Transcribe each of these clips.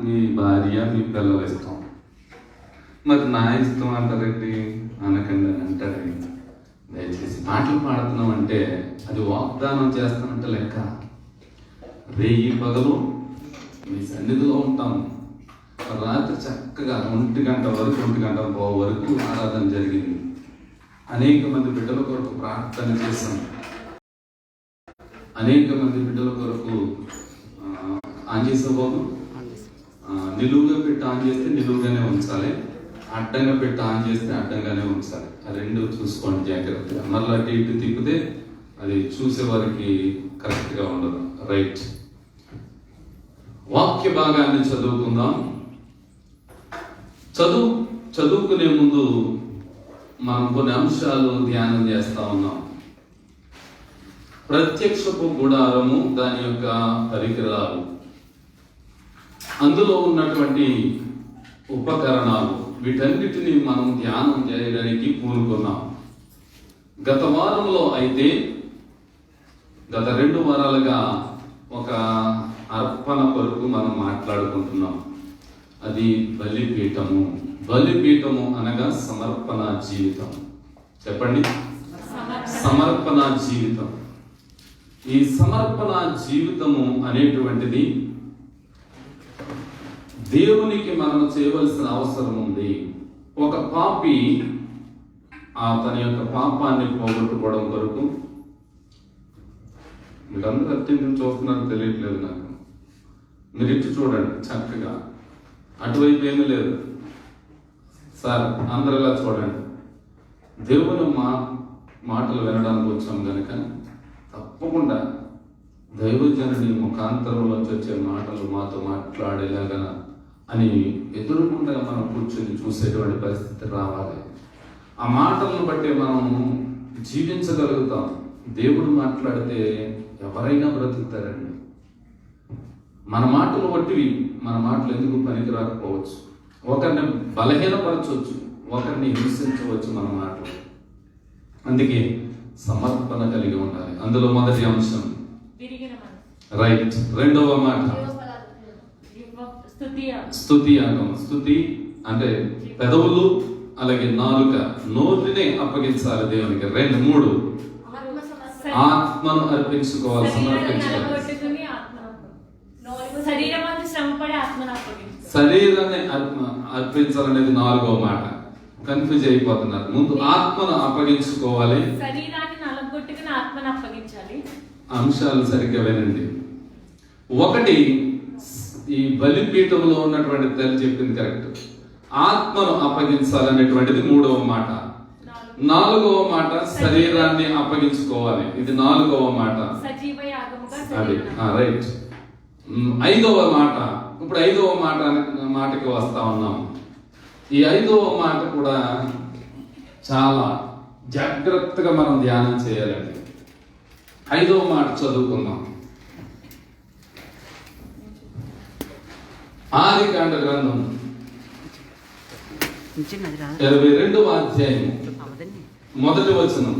మీ భార్య మీ పిల్లల ఇష్టం. మరి నా ఇష్టం అంటారండి అనకండి అని అంటారండి. దయచేసి పాటలు పాడుతున్నాం అంటే అది వాగ్దానం చేస్తానంటే లెక్క. రేయి పగలు మీ సన్నిధిలో ఉంటాము. రాత్రి చక్కగా 1 గంట వరకు 1 గంట వరకు ఆరాధన జరిగింది. అనేక మంది బిడ్డల కొరకు ప్రార్థన చేశాం. అనేక మంది బిడ్డల కొరకు ఆన్ చేసేవాళ్ళు. నిలువుగా పెట్టి ఆన్ చేస్తే నిలువుగానే ఉంచాలి, అడ్డంగా పెట్టి ఆన్ చేస్తే అడ్డంగానే ఉంచాలి. ఆ రెండు చూసుకోండి జాగ్రత్తగా. మళ్ళీ అటు ఇటు తిప్పితే అది చూసే వారికి కరెక్ట్గా ఉండదు. రైట్, వాక్య భాగాన్ని చదువుకుందాం. చదువుకునే ముందు మనం కొన్ని అంశాలు ధ్యానం చేస్తా ఉన్నాం. ప్రత్యక్షపు గుడారము, దాని యొక్క పరికరాలు, అందులో ఉన్నటువంటి ఉపకరణాలు, వీటన్నిటిని మనం ధ్యానం చేయడానికి పూనుకున్నాం. గత వారంలో అయితే గత 2 వారాలుగా ఒక అర్పణ కొరకు మనం మాట్లాడుకుంటున్నాం. అది బలిపీఠము. బలిపీఠము అనగా సమర్పణ జీవితం. చెప్పండి, సమర్పణ జీవితం. ఈ సమర్పణ జీవితము అనేటువంటిది దేవునికి మనం చేయవలసిన అవసరం ఉంది. ఒక పాపి తన యొక్క పాపాన్ని పోగొట్టుకోవడం కొరకు, మీరందరూ అత్యంత చూస్తున్నారో తెలియట్లేదు నాకు. మీరు ఇటు చూడండి చక్కగా, అటువైపు ఏమీ లేదు సార్, అందరూ ఇలా చూడండి. దేవుని మాటలు వినడానికి వచ్చాం కనుక తప్పకుండా దైవజనుని ముఖాంతరంలోంచి వచ్చే మాటలు మాతో మాట్లాడేలాగా అని ఎదురుకుండా మనం కూర్చొని చూసేటువంటి పరిస్థితి రావాలి. ఆ మాటలను బట్టి మనం జీవించగలుగుతాం. దేవుడు మాట్లాడితే ఎవరైనా బ్రతుకుతారండి. మన మాటలు వట్టివి, మన మాటలు ఎందుకు పనికి రాకపోవచ్చు. ఒకరిని బలహీనపరచవచ్చు, ఒకరిని హింసించవచ్చు మన మాటలు. అందుకే సమర్పణ కలిగి ఉండాలి. అందులో మొదటి అంశం రైట్. రెండవ మాట స్తుతి యాగం. స్తుతి అంటే పెదవులు, అలాగే నాలుక, నోటిని అప్పగించాలి దేవునికి. 3 ఆత్మను అర్పించుకోవాలి, సమర్పించాలి. శరీరాన్ని అర్పించాలనేది 4వ మాట. కన్ఫ్యూజ్ అయిపోతున్నారు. ముందు ఆత్మను అప్పగించుకోవాలి. అంశాలు సరిగ్గా వినండి. 1, ఈ బలిపీఠంలో ఉన్నటువంటి తల్లి చెప్పింది కరెక్ట్. ఆత్మను అప్పగించాలనేటువంటిది 3వ మాట. 4వ మాట శరీరాన్ని అప్పగించుకోవాలి. ఇది 4వ మాట. అది రైట్. 5వ మాట. ఇప్పుడు 5వ మాటకి వస్తా ఉన్నాం. ఈ 5వ మాట కూడా చాలా జాగ్రత్తగా మనం ధ్యానం చేయాలండి. 5వ మాట చదువుకుందాం. ఆదికాండ గ్రంథం 22వ అధ్యాయం మొదటి వచనం.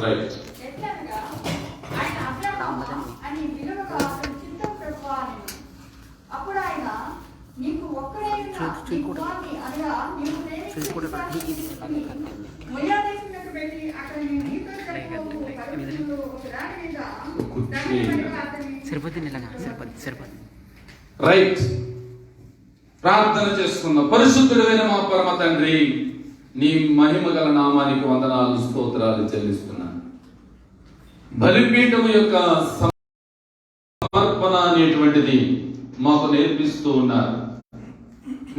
రైట్. అప్పుడు ఆయన నీకు ఒక్కడైనా రైట్. ప్రార్థన చేసుకుందాం. పరిశుద్ధుడైన మా పరమ తండ్రి, నీ మహిమ గల నామానికి వందనాలు, స్తోత్రాలు చెల్లిస్తున్నాను. బలిపీఠము యొక్క సమర్పణ అనేటువంటిది మాకు నేర్పిస్తూ ఉన్నారు.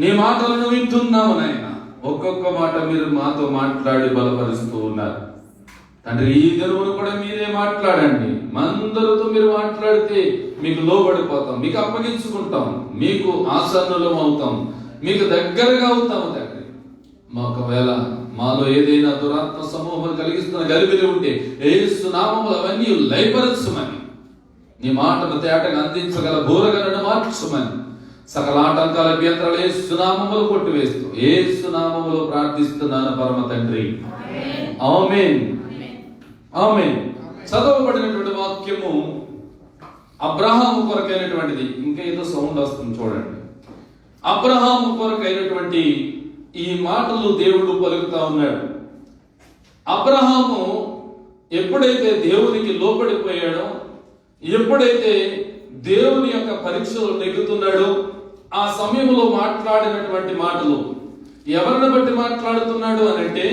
నీ మాటలను వింటున్నాము నాయన. ఒక్కొక్క మాట మీరు మాతో మాట్లాడి బలపరుస్తూ ఉన్నారు తండ్రి. ఈ దినమును కూడా మీరే మాట్లాడండి. మందరితో మీరు మాట్లాడితే మీకు లోబడిపోతాం, మీకు అప్పగించుకుంటాం, మీకు ఆసన్నులం అవుతాం, మీకు దగ్గరగా అవుతాము తండ్రి. ఒకవేళ మాలో ఏదైనా దురాత్మ సమూహం కలిగిస్తున్న గలిబిలి ఉంటే యేసు నామములో అవన్నీ లయపరచుమని, నీ మాటను తేటగా అందించగల బోరగలను మార్చుమని, సకల ఆటంకాల అభ్యంతరాలు యేసు నామములో కొట్టివేస్తూ యేసు నామములో ప్రార్థిస్తున్నాను పరమ తండ్రి. ఆమేన్. ఆమేన్. చదవబడినటువంటి వాక్యము అబ్రహాము కొరకైనటువంటిది. ఇంకా ఏదో సౌండ్ వస్తుంది చూడండి. అబ్రహాము కొరకైనటువంటి ఈ మాటలు దేవుడు పలుకుతా ఉన్నాడు. అబ్రహాము ఎప్పుడైతే దేవునికి లోబడిపోయాడో, ఎప్పుడైతే దేవుని యొక్క పరీక్షలు నెగ్గుతున్నాడో, ఆ సమయంలో మాట్లాడినటువంటి మాటలు ఎవరిని బట్టి మాట్లాడుతున్నాడు అని అంటే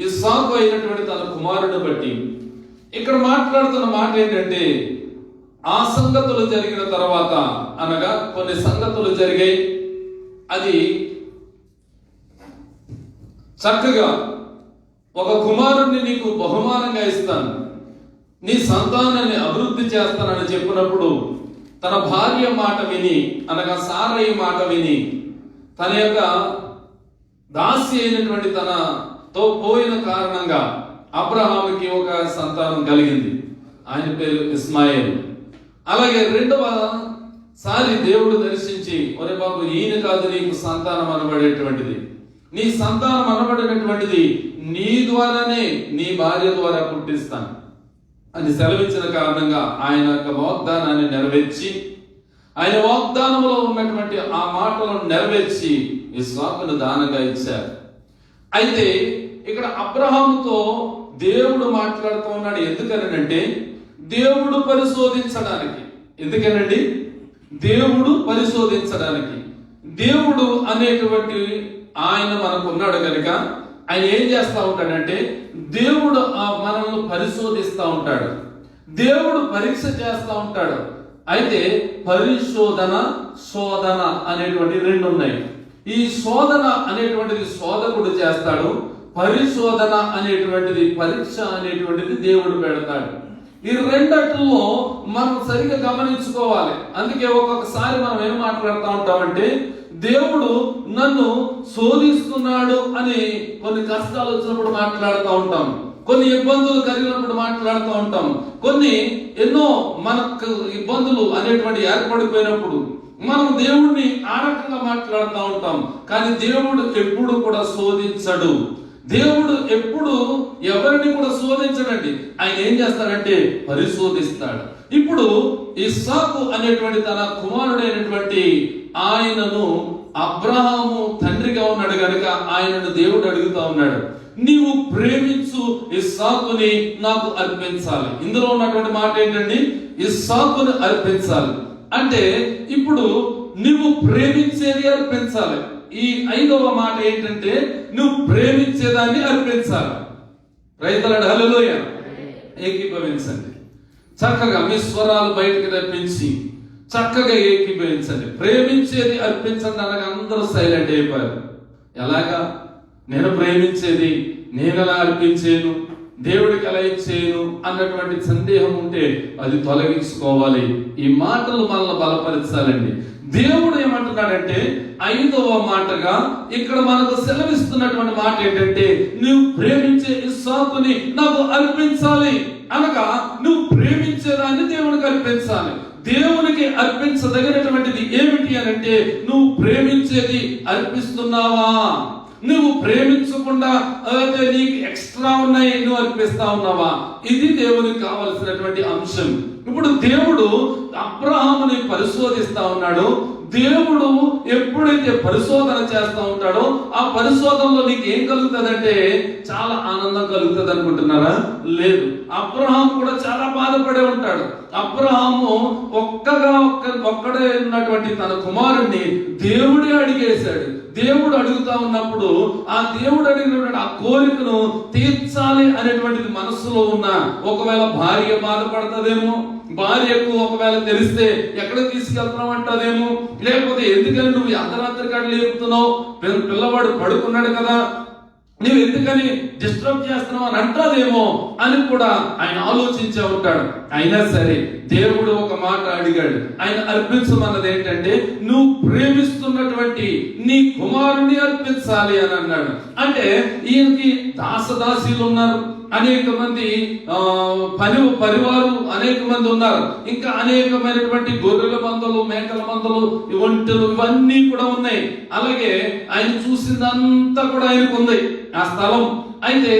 ఇస్సాకు అయినటువంటి తన కుమారుని బట్టి. ఇక్కడ మాట్లాడుతున్న మాట ఏంటంటే, ఆ సంగతులు జరిగిన తర్వాత, అనగా కొన్ని సంగతులు జరిగాయి, అది చక్కగా ఒక కుమారుణ్ణి నీకు బహుమానంగా ఇస్తాను, నీ సంతానాన్ని అభివృద్ధి చేస్తానని చెప్పినప్పుడు తన భార్య మాట విని, అనగా సారయి మాట విని, తన యొక్క దాసి అయినటువంటి తనతో పోయిన కారణంగా అబ్రహాముకి ఒక సంతానం కలిగింది. ఆయన పేరు ఇస్మాయిల్. అలాగే రెండవ సారి దేవుడు దర్శించి, ఒరే బాబు, ఈయన కాదు నీకు సంతానం అనబడేటువంటిది, నీ సంతానం అనబడినటువంటిది నీ ద్వారానే నీ భార్య ద్వారా పుట్టిస్తాను అని సెలవించిన కారణంగా ఆయన యొక్క వాగ్దానాన్ని నెరవేర్చి, ఆయన వాగ్దానంలో ఉన్నటువంటి ఆ మాటలను నెరవేర్చి ఇస్సాకును దానంగా ఇచ్చారు. అయితే ఇక్కడ అబ్రహాముతో దేవుడు మాట్లాడుతూ ఉన్నాడు. ఎందుకనంటే దేవుడు పరిశోధించడానికి. ఎందుకనండి? దేవుడు పరిశోధించడానికి. దేవుడు అనేటువంటి ఆయన మనకు ఉన్నాడు కనుక ఆయన ఏం చేస్తా ఉంటాడంటే, దేవుడు మనల్ని పరిశోధిస్తూ ఉంటాడు, దేవుడు పరీక్ష చేస్తూ ఉంటాడు. అయితే పరిశోధన, శోధన అనేటువంటి రెండు ఉన్నాయి. ఈ శోధన అనేటువంటిది శోధకుడు చేస్తాడు, పరిశోధన అనేటువంటిది, పరీక్ష అనేటువంటిది దేవుడు పెడతాడు. ఈ రెండట్లో మనం సరిగ్గా గమనించుకోవాలి. అందుకే ఒక్కొక్కసారి మనం ఏం మాట్లాడుతూ ఉంటామంటే, దేవుడు నన్ను శోధిస్తున్నాడు అని కొన్ని కష్టాలు వచ్చినప్పుడు మాట్లాడుతూ ఉంటాం, కొన్ని ఇబ్బందులు కలిగినప్పుడు మాట్లాడుతూ ఉంటాం, కొన్ని ఎన్నో మనకు ఇబ్బందులు అనేటువంటి ఏర్పడిపోయినప్పుడు మనం దేవుడిని ఆ రకంగా మాట్లాడుతూ ఉంటాం. కానీ దేవుడు ఎప్పుడు కూడా శోధించడు. దేవుడు ఎప్పుడు ఎవరిని కూడా శోధించడండి. ఆయన ఏం చేస్తాడంటే పరిశోధిస్తాడు. ఇప్పుడు ఇస్సాకు అనేటువంటి తన కుమారుడైనటువంటి ఆయనను అబ్రహాము తండ్రిగా ఉన్నాడు కనుక ఆయనను దేవుడు అడుగుతా ఉన్నాడు, నీవు ప్రేమించు ఇస్సాకుని నాకు అర్పించాలి. ఇందులో ఉన్నటువంటి మాట ఏంటండి? ఇస్సాకుని అర్పించాలి అంటే ఇప్పుడు నువ్వు ప్రేమించేది అర్పించాలి. ఈ ఐదవ మాట ఏంటంటే, నువ్వు ప్రేమించేదాన్ని అర్పించాలి. రైతులాడు హల్లెలూయా, ఏకీభవించండి. చక్కగా మీ స్వరాలు బయటకు తెప్పించి చక్కగా ఏకీభవించండి. ప్రేమించేది అర్పించండి అనగా అందరూ సైలెంట్ అయిపోయారు. ఎలాగా? నేను ప్రేమించేది నేను ఎలా అర్పించేను, దేవుడికి ఎలా ఇచ్చేయను అన్నటువంటి సందేహం ఉంటే అది తొలగించుకోవాలి. ఈ మాటలు మనల్ని బలపరచాలండి. దేవుడు ఏమంటున్నాడంటే, ఐదవ మాటగా ఇక్కడ మనకు సెలవిస్తున్నటువంటి మాట ఏంటంటే, నువ్వు ప్రేమించే ఇస్సాకుని నాకు అర్పించాలి అనగా నువ్వు ప్రేమించేదాన్ని దేవునికి అర్పించాలి. దేవునికి అర్పించదగినటువంటిది ఏమిటి అనంటే, నువ్వు ప్రేమించేది అర్పిస్తున్నావా? నువ్వు ప్రేమించకుండా అయితే నీకు ఎక్స్ట్రా ఉన్నాయి నువ్వు అర్పిస్తా ఉన్నావా? ఇది దేవునికి కావలసినటువంటి అంశం. ఇప్పుడు దేవుడు అబ్రహాముని పరిశోధిస్తా ఉన్నాడు. దేవుడు ఎప్పుడైతే పరిశోధన చేస్తా ఉంటాడో ఆ పరిశోధనలో నీకు ఏం కలుగుతుందంటే చాలా ఆనందం కలుగుతుంది అనుకుంటున్నారా? లేదు. అబ్రహాము కూడా చాలా బాధపడే ఉంటాడు. అబ్రహాము ఒక్కడే ఉన్నటువంటి తన కుమారుణ్ణి దేవుడే అడిగేశాడు. దేవుడు అడుగుతా ఉన్నప్పుడు ఆ దేవుడు అడిగినటువంటి ఆ కోరికను తీర్చాలి అనేటువంటిది మనసులో ఉన్న, ఒకవేళ భార్య బాధపడుతుందేమో, భార్యకు ఒకవేళ తెలిస్తే ఎక్కడ తీసుకెళ్తున్నావు అంటదేమో, లేకపోతే ఎందుకని నువ్వు అర్ధరాత్రి కాడ లేపుతున్నావు, పిల్లవాడు పడుకున్నాడు కదా, నువ్వు ఎందుకని డిస్టర్బ్ చేస్తున్నావు అని అంటాదేమో అని కూడా ఆయన ఆలోచించే ఉంటాడు. అయినా సరే దేవుడు ఒక మాట అడిగాడు. ఆయన అర్పించమన్నది ఏంటంటే, నువ్వు ప్రేమిస్తున్నటువంటి నీ కుమారుని అర్పించాలి అని అన్నాడు. అంటే ఈయనకి దాసదాసీలు ఉన్నారు, అనేక మంది పరివారు అనేక మంది ఉన్నారు, ఇంకా అనేకమైనటువంటి గొర్రెల మందలు, మేకల మందలు, ఒంటెలు ఇవన్నీ కూడా ఉన్నాయి. అలాగే ఆయన చూసిందంతా కూడా ఆయనకు ఉంది. ఆ స్థలం అయితే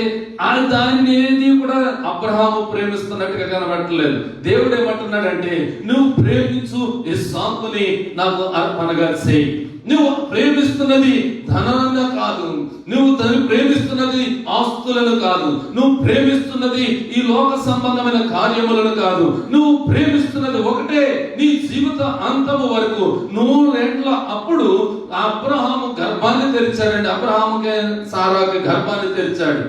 దానిని ఏది కూడా అబ్రహాము ప్రేమిస్తున్నట్టుగా కనబడట్లేదు. దేవుడు ఏమంటున్నాడంటే, నువ్వు ప్రేమించు ఇస్సాకుని నాకు అర్పణగా చేయి. నువ్వు ప్రేమిస్తున్నది ధనాన్ని కాదు, నువ్వు ప్రేమిస్తున్నది ఆస్తులను కాదు, నువ్వు ప్రేమిస్తున్నది ఈ లోక సంబంధమైన కార్యములను కాదు, నువ్వు ప్రేమిస్తున్నది ఒకటే, నీ జీవిత అంతము వరకు 100 ఏళ్ల అప్పుడు అబ్రహాము గర్భాన్ని తెరిచాడండి. అబ్రహాముకి సారాకి గర్భాన్ని తెరిచాడు.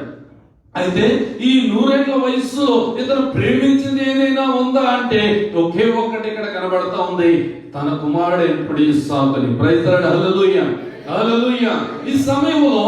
అయితే ఈ 100 ఏళ్ల వయస్సులో ఇతను ప్రేమించింది ఏదైనా ఉందా అంటే ఒకే ఒక్కటి ఇక్కడ కనబడతా ఉంది, తన కుమారుడు ఎప్పుడు ఇస్సాకుని. ప్రైజ్ ది లార్డ్, హల్లెలూయా, హల్లెలూయా. ఈ సమయంలో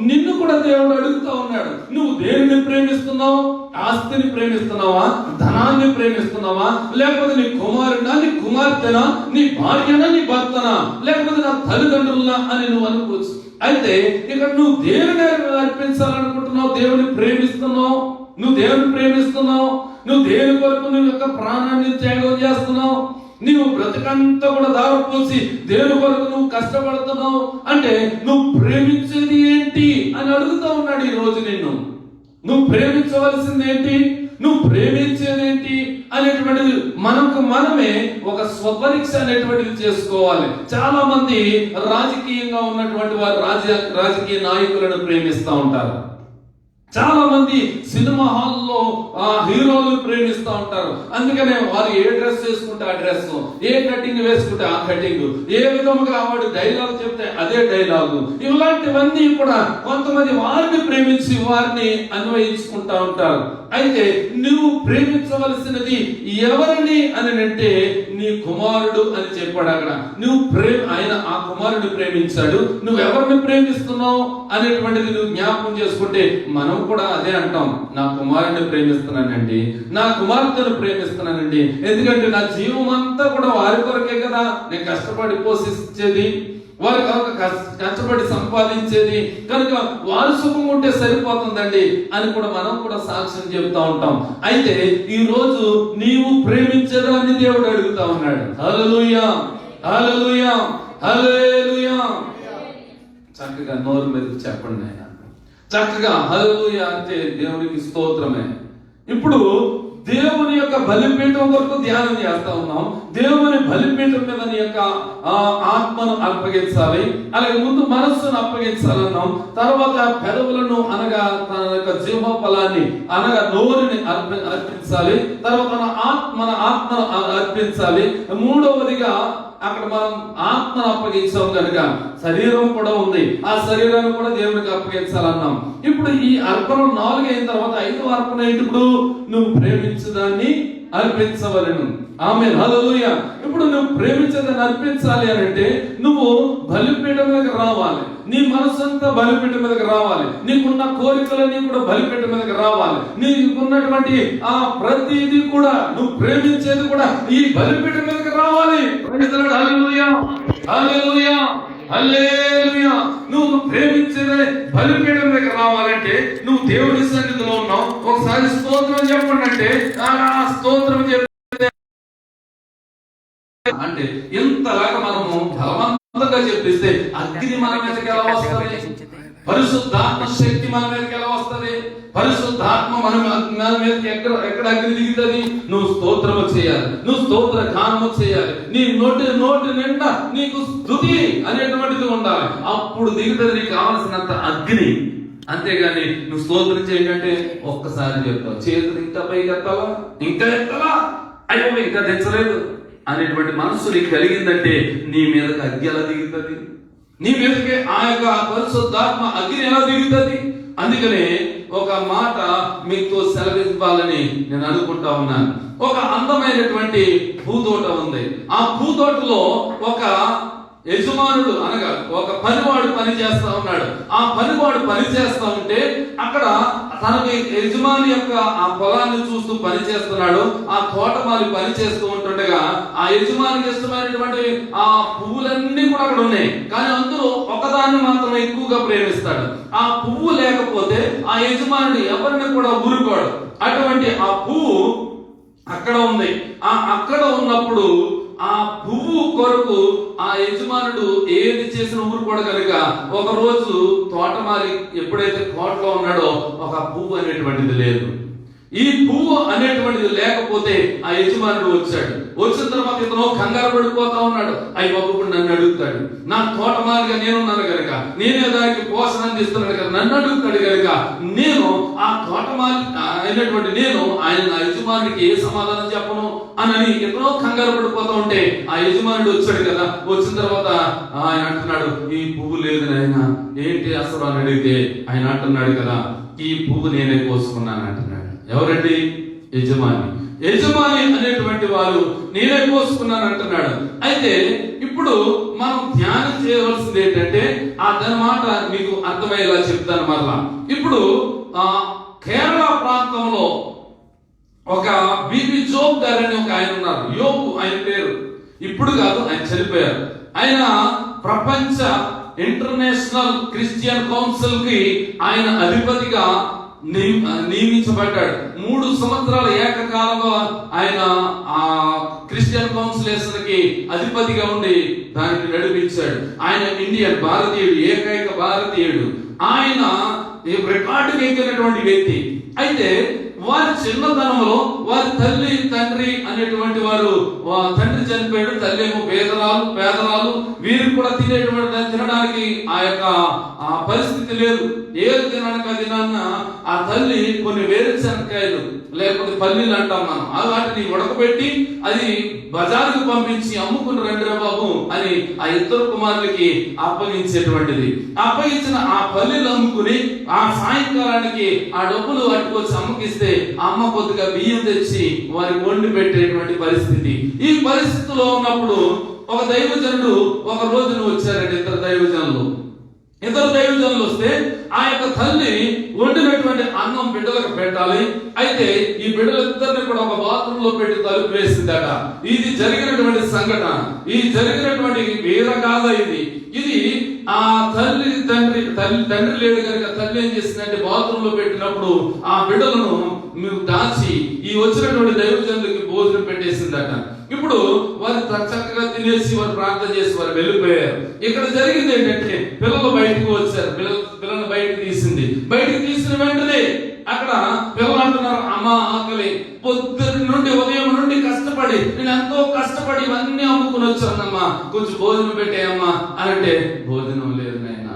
నిన్ను కూడా దేవుడు అడుగుతా ఉన్నాడు, నువ్వు దేనిని ప్రేమిస్తున్నావు? ఆస్తిని ప్రేమిస్తున్నావా? ధనాన్ని ప్రేమిస్తున్నావా? లేకపోతే నీ కుమారుడా, నీ కుమార్తెనా, నీ భార్యనా, నీ భర్తనా, లేకపోతే నా తల్లిదండ్రులనా అని నువ్వు అనుకోవచ్చు. అయితే ఇక్కడ నువ్వు దేవుని అర్పించాలనుకుంటున్నావు, దేవుని ప్రేమిస్తున్నావు, నువ్వు దేవుని ప్రేమిస్తున్నావు, నువ్వు దేవుని కొరకు నువ్వు యొక్క ప్రాణాన్ని త్యాగం చేస్తున్నావు, నువ్వు బ్రతకంతా కూడా దారిపోసి దేవుని కొరకు నువ్వు కష్టపడుతున్నావు అంటే నువ్వు ప్రేమించేది ఏంటి అని అడుగుతా ఉన్నాడు ఈ రోజు నిన్ను. నువ్వు ప్రేమించవలసింది ఏంటి, నువ్వు ప్రేమించేది ఏంటి అనేటువంటిది మనమే ఒక స్వపరీక్ష అనేటువంటిది చేసుకోవాలి. చాలా మంది రాజకీయంగా ఉన్నటువంటి వారు రాజకీయ నాయకులను ప్రేమిస్తూ ఉంటారు. చాలా మంది సినిమా హాల్లో హీరోలు ప్రేమిస్తూ ఉంటారు. అందుకనే వారు ఏ డ్రెస్ వేసుకుంటే ఆ డ్రెస్, ఏ కటింగ్ వేసుకుంటే ఆ కటింగ్, ఏ విధముగా వాడు డైలాగ్ చెప్తే అదే డైలాగు, ఇలాంటివన్నీ కూడా కొంతమంది వారిని ప్రేమించి వారిని అన్వయించుకుంటా ఉంటారు. అయితే నువ్వు ప్రేమించవలసినది ఎవరిని అని అంటే నీ కుమారుడు అని చెప్పాడు అక్కడ. ఆయన ఆ కుమారుడిని ప్రేమించాడు, నువ్వు ఎవరిని ప్రేమిస్తున్నావు అనేటువంటిది నువ్వు జ్ఞాపకం చేసుకుంటే మనం కూడా అదే అంటాం, నా కుమారుడిని ప్రేమిస్తున్నానండి, నా కుమార్తెను ప్రేమిస్తున్నానండి. ఎందుకంటే నా జీవం అంతా కూడా వారి కొరకే కదా నేను కష్టపడి పోషించేది, వారి కష్టపడి సంపాదించేది, కనుక వారు సుఖం ఉంటే సరిపోతుందండి అని కూడా మనం కూడా సాక్ష్యం చెప్తా ఉంటాం. అయితే ఈ రోజు నీవు ప్రేమించదాన్ని దేవుడు అడుగుతా ఉన్నాడు. హల్లెలూయా, హల్లెలూయా, హల్లెలూయా. చక్కగా నోరు మీద చెప్పండి ఆయన, చక్కగా హల్లెలూయా అంటే దేవునికి స్తోత్రమే. ఇప్పుడు దేవుని యొక్క బలిపీఠం వరకు ధ్యానం చేస్తా ఉన్నాం. దేవుని బలిపీఠం మీద నీ యొక్క ఆత్మను అప్పగించాలి, అలాగే ముందు మనస్సును అప్పగించాలన్నాం. తర్వాత పెదవులను అనగా తన యొక్క జీవ ఫలాన్ని అనగా నోరుని అర్పించాలి. తర్వాత మన ఆత్మను అర్పించాలి. మూడవదిగా అక్కడ మనం ఆత్మను అప్పగించాం కనుక శరీరం కూడా ఉంది, ఆ శరీరాన్ని కూడా దేవునికి అప్పగించాలన్నాం. ఇప్పుడు ఈ అర్పణ 4 అయిన తర్వాత 5వ అర్పణ ఏంటిప్పుడు? నువ్వు ప్రేమించదాన్ని అర్పించవలెను. ఆమేన్, హల్లెలూయా. ఇప్పుడు నువ్వు ప్రేమించదాన్ని అర్పించాలి అని అంటే నువ్వు బలిపీఠం మీదకి రావాలి, నీ మనసంతా బలిపీఠం మీదకి రావాలి, నీకున్న కోరికలన్నీ కూడా బలిపీఠం మీదకి రావాలి, నీకున్నటువంటి ఆ ప్రతిదీ కూడా నువ్వు ప్రేమించేది కూడా ఈ బలిపీఠం మీదకి రావాలి. హల్లెలూయా, హల్లెలూయా, హల్లెలూయా. నువ్వు ప్రేమించేదే బలిపీఠం దగ్గర రావాలంటే నువ్వు దేవుని సన్నిధిలో ఉన్నావు. ఒకసారి స్తోత్రం చెప్పండి అంటే స్తోత్రం అంటే ఎంతలాగా మనము బలవంతంగా చెప్పిస్తే అగ్ని మన మీదకి ఎలా వస్తుంది, పరిశుద్ధాత్మ శక్తి మన మీదకి ఎలా వస్తుంది, పరిశుద్ధాత్మ మన మీదకి ఎక్కడ అగ్ని దిగుతుంది? నువ్వు స్తోత్రము చేయాలి, నువ్వు స్తోత్ర గానము చేయాలి, నీ నోటి నిండా నీకు స్తుతి అనేటువంటిది ఉండాలి. అప్పుడు దిగుతుంది నీకు కావలసినంత అగ్ని. అంతేగాని నువ్వు స్తోత్రం చేయంటే ఒక్కసారి చెప్తావు, చేతులు ఇంకా పైకి ఎత్తావా, ఇంకా ఎత్తావా, అయ్యో ఇంకా తెచ్చలేదు అనేటువంటి మనస్సు నీకు కలిగిందంటే నీ మీదకి అగ్ని ఎలా దిగుతుంది, నీ మీదకి ఆ యొక్క పరిశుద్ధాత్మ అగ్ని ఎలా దిగుతుంది. అందుకనే ఒక మాట మీతో సెలవివ్వాలని నేను అనుకుంటా ఉన్నాను. ఒక అందమైనటువంటి పూతోట ఉంది. ఆ పూతోటలో ఒక యజమానుడు అనగా ఒక పనివాడు పని చేస్తా ఉన్నాడు. ఆ పనివాడు పని చేస్తా ఉంటే అక్కడ తనకి యజమాని యొక్క ఆ పొలాన్ని చూస్తూ పని చేస్తున్నాడు. ఆ తోటమాలి పని చేస్తూ ఉంటుండగా ఆ యజమానికి ఇష్టమైనటువంటి ఆ పువ్వులన్నీ కూడా అక్కడ ఉన్నాయి. కానీ అందులో ఒకదాన్ని మాత్రం ఎక్కువగా ప్రేమిస్తాడు. ఆ పువ్వు లేకపోతే ఆ యజమానుడు ఎవరిని కూడా ఊరుకోడు. అటువంటి ఆ పువ్వు అక్కడ ఉంది. అక్కడ ఉన్నప్పుడు ఆ పువ్వు కొరకు ఆ యజమానుడు ఏది చేసిన ఊరుకోడు కనుక ఒక రోజు తోటమాలి ఎప్పుడైతే తోటలో ఉన్నాడో ఒక పువ్వు అనేటువంటిది లేదు. ఈ పువ్వు అనేటువంటిది లేకపోతే ఆ యజమానుడు వచ్చాడు. వచ్చిన తర్వాత ఇతను కంగారు పడిపోతా ఉన్నాడు. అయ్యి బాబు ఇప్పుడు నన్ను అడుగుతాడు, నా తోటమాలిగా నేనున్నాను కనుక, నేనే దానికి పోషణ అందిస్తున్నాను కదా, నన్ను అడుగుతాడు కనుక నేను ఆ తోటమాలి అయినటువంటి నేను ఆయన ఆ యజమానికి ఏ సమాధానం చెప్పను అని ఎన్నో కంగారు పడిపోతా ఉంటే ఆ యజమానుడు వచ్చాడు కదా. వచ్చిన తర్వాత ఆయన అంటున్నాడు, ఈ పువ్వు లేదు నాయన, ఏంటి అసలు అని అడిగితే ఆయన అంటున్నాడు కదా, ఈ పువ్వు నేనే కోసుకున్నాను అంటున్నాడు. ఎవరండి? యజమాని. యజమాని అనేటువంటి వారు నేనే కోసుకున్నాను అంటున్నాడు. అయితే ఇప్పుడు మనం ధ్యానం చేయవలసింది ఏంటంటే దాని మాట మీకు అర్థమయ్యేలా చెప్తాను మరలా. ఇప్పుడు కేరళ ప్రాంతంలో ఒక బిబి జోబ్ గారు అని ఒక ఆయన ఉన్నారు. యోబు ఆయన పేరు. ఇప్పుడు కాదు, ఆయన చనిపోయారు. ఆయన ప్రపంచ ఇంటర్నేషనల్ క్రిస్టియన్ కౌన్సిల్ కి ఆయన అధిపతిగా నియమించబడ్డాడు. 3 సంవత్సరాల ఏకకాలంలో ఆయన ఆ క్రిస్టియన్ కౌన్సిలేషన్ కి అధిపతిగా ఉండి దానికి నడిపించాడు. ఆయన ఇండియన్ భారతీయుడు, ఏకైక భారతీయుడు. ఆయన రికార్డుకి ఎక్కినటువంటి వ్యక్తి. అయితే వారి చిన్నతనంలో వారి తల్లి తండ్రి అనేటువంటి వారు, తండ్రి చనిపోయాడు, తల్లి ఏమో పేదరాలు, వీరికి కూడా తినడానికి ఆ యొక్క పరిస్థితి లేదు. ఏది తినడానికి అది ఆ తల్లి కొన్ని వేరుశనక్కాయలు లేకపోతే పల్లీలు అంటాం మనం, వాటిని ఉడకబెట్టి అది బజారుకు పంపించి అమ్ముకుని రండిరా బాబు అని ఆ 2 కుమారులకి అప్పగించేటువంటిది. అప్పగించిన ఆ పల్లీలు అమ్ముకుని ఆ సాయంకాలానికి ఆ డబ్బులు అట్టుకొచ్చి అమ్మకిస్తే అమ్మ కొద్దిగా బియ్యం తెచ్చి వారికి వండి పెట్టేటువంటి పరిస్థితి. ఈ పరిస్థితిలో ఉన్నప్పుడు ఒక దైవజనుడు ఒక రోజున వచ్చారండి. ఇద్దరు దైవజనులు వస్తే ఆ యొక్క తల్లి వండినటువంటి అన్నం బిడ్డలకు పెట్టాలి. అయితే ఈ బిడ్డలిద్దరిని కూడా ఒక బాత్రూమ్ లో పెట్టి తలుపు వేసిందట. ఇది జరిగినటువంటి సంఘటన. ఇది జరిగినటువంటి వీరగాథ. ఇది ఆ తండ్రి లేడు కనుక తల్లి ఏం చేసిందంటే బాత్రూమ్ లో పెట్టినప్పుడు ఆ బిడ్డలను దాచి ఈ వచ్చినటువంటి దైవజనులకి భోజనం పెట్టేసిందట. ఇప్పుడు వారు చక్కగా తినేసి వారు ప్రార్థన చేసి వారు వెళ్ళిపోయారు. ఇక్కడ జరిగింది ఏంటంటే పిల్లలు బయటకు వచ్చారు. పిల్లలు బయటికి తీసిన వెంటనే అక్కడ పిల్లలు అంటున్నారు, అమ్మ ఆకలి, పొద్దున్న నుండి ఉదయం నుండి కష్టపడి నేను ఎంతో కష్టపడి ఇవన్నీ అమ్ముకుని వచ్చానమ్మా, కొంచెం భోజనం పెట్టేయమ్మా అని అంటే భోజనం లేదు నాయన,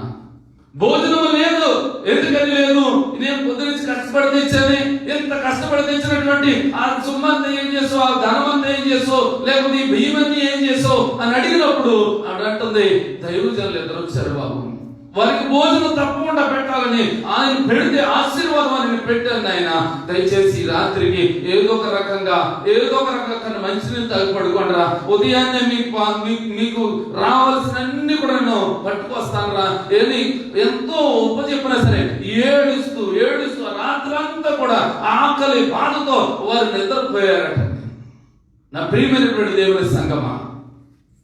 భోజనం లేదు. ఎందుకని లేదు? నేను పొద్దు నుంచి కష్టపడి తెచ్చాను. ఎంత కష్టపడి తెచ్చినటువంటి ఆ సొమ్మంతా ఏం చేసావు, ఆ ధనం అంతా ఏం చేసావు, లేకపోతే ఈ బియ్యం అన్ని ఏం చేసావు అని అడిగినప్పుడు ఆవిడంటుంది, దైవజనులు ఇద్దరు వచ్చారు బాబు, వారికి భోజనం తప్పకుండా పెట్టాలని ఆయన పెడితే ఆశీర్వాదం అని పెట్టాను. ఆయన దయచేసి రాత్రికి ఏదో ఒక రకంగా మంచినీళ్ళు తాగి పడుకోండిరా, ఉదయాన్నే మీకు రావాల్సిన అన్ని కూడా నేను పట్టుకొస్తాను రా అని ఎంతో ఉపజెప్పినా సరే ఏడుస్తూ రాత్రంతా కూడా ఆకలి బాధతో వారు నిద్రపోయారట. నా ప్రియమైనటువంటి దేవుని సంగమా,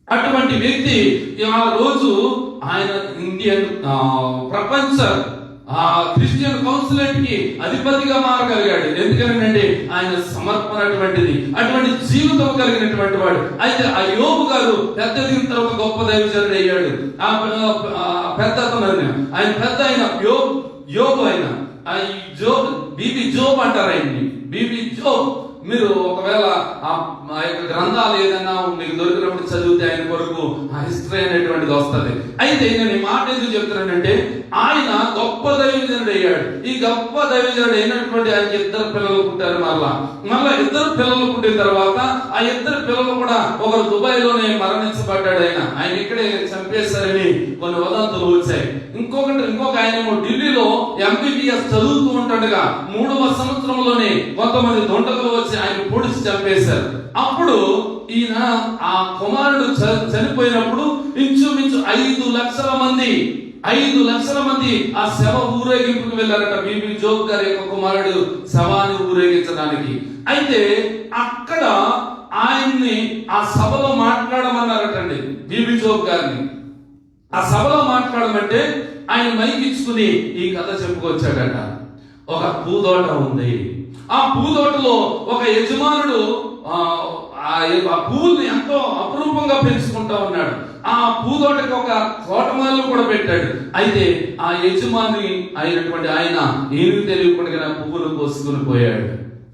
అటువంటి వ్యక్తి ఆ రోజు ఆయన ఇండియన్ ప్రపంచ క్రిస్టియన్ కౌన్సిల్ కి అధిపతిగా మారగలిగాడు. ఎందుకంటే ఆయన సమర్పణ అటువంటి జీవితం కలిగినటువంటి వాడు. అయితే ఆ యోబు గారు పెద్ద దిగిన తర్వాత గొప్ప దైవజనుడు అయ్యాడు. పెద్ద ఆయన పెద్ద అయిన యోబు ఆయన బిబి జోబ్ అంటారు ఆయన్ని. బిబి జోబ్ మీరు ఒకవేళ ఆ యొక్క గ్రంథాలు ఏదైనా మీకు దొరికినప్పుడు చదివితే ఆయన కొరకు ఆ హిస్టరీ అనేటువంటిది వస్తుంది. అయితే నేను ఈ మాట ఎందుకు చెప్తున్నానంటే ఆయన గొప్ప దైవజనుడు అయ్యాడు. ఈ గొప్ప దైవజనుడు అయినటువంటి ఆయనకి 2 పిల్లలు పుట్టారు. మళ్ళా 2 పిల్లలు పుట్టిన తర్వాత ఆ 2 పిల్లలు కూడా ఒకరు దుబాయ్ లోనే మరణించబడ్డాడు. ఆయన ఇక్కడే చంపేశారని కొన్ని వదంతులు వచ్చాయి. ఇంకొక ఆయన ఢిల్లీలో MBBS చదువుతూ ఉంటాడుగా 3వ సంవత్సరంలోనే కొంతమంది దొండగలు వచ్చి ఆయన పొడిచి చంపేశారు. అప్పుడు ఈయన ఆ కుమారుడు చనిపోయినప్పుడు ఇంచుమించు 5 లక్షల మంది ఆ శవ ఊరేగింపుకు వెళ్ళారట. బిబి జోబ్ గారి యొక్క కుమారుడు శవాన్ని ఊరేగించడానికి. అయితే అక్కడ ఆయన్ని ఆ సభలో మాట్లాడమన్నారటండి. బిబి జోబ్ గారిని ఆ సభలో మాట్లాడమంటే ఆయన మైకిచ్చుకుని ఈ కథ చెప్పుకొచ్చాడట. ఒక పూదోట ఉంది. ఆ పూదోటలో ఒక యజమానుడు ఆ పువ్వుల్ని ఎంతో అపురూపంగా పెంచుకుంటా ఉన్నాడు. ఆ పూదోటకి ఒక తోటమాలను కూడా పెట్టాడు. అయితే ఆ యజమాని అయినటువంటి ఆయన ఏమి తెలియకుండా పువ్వులు కోసుకుని పోయాడు.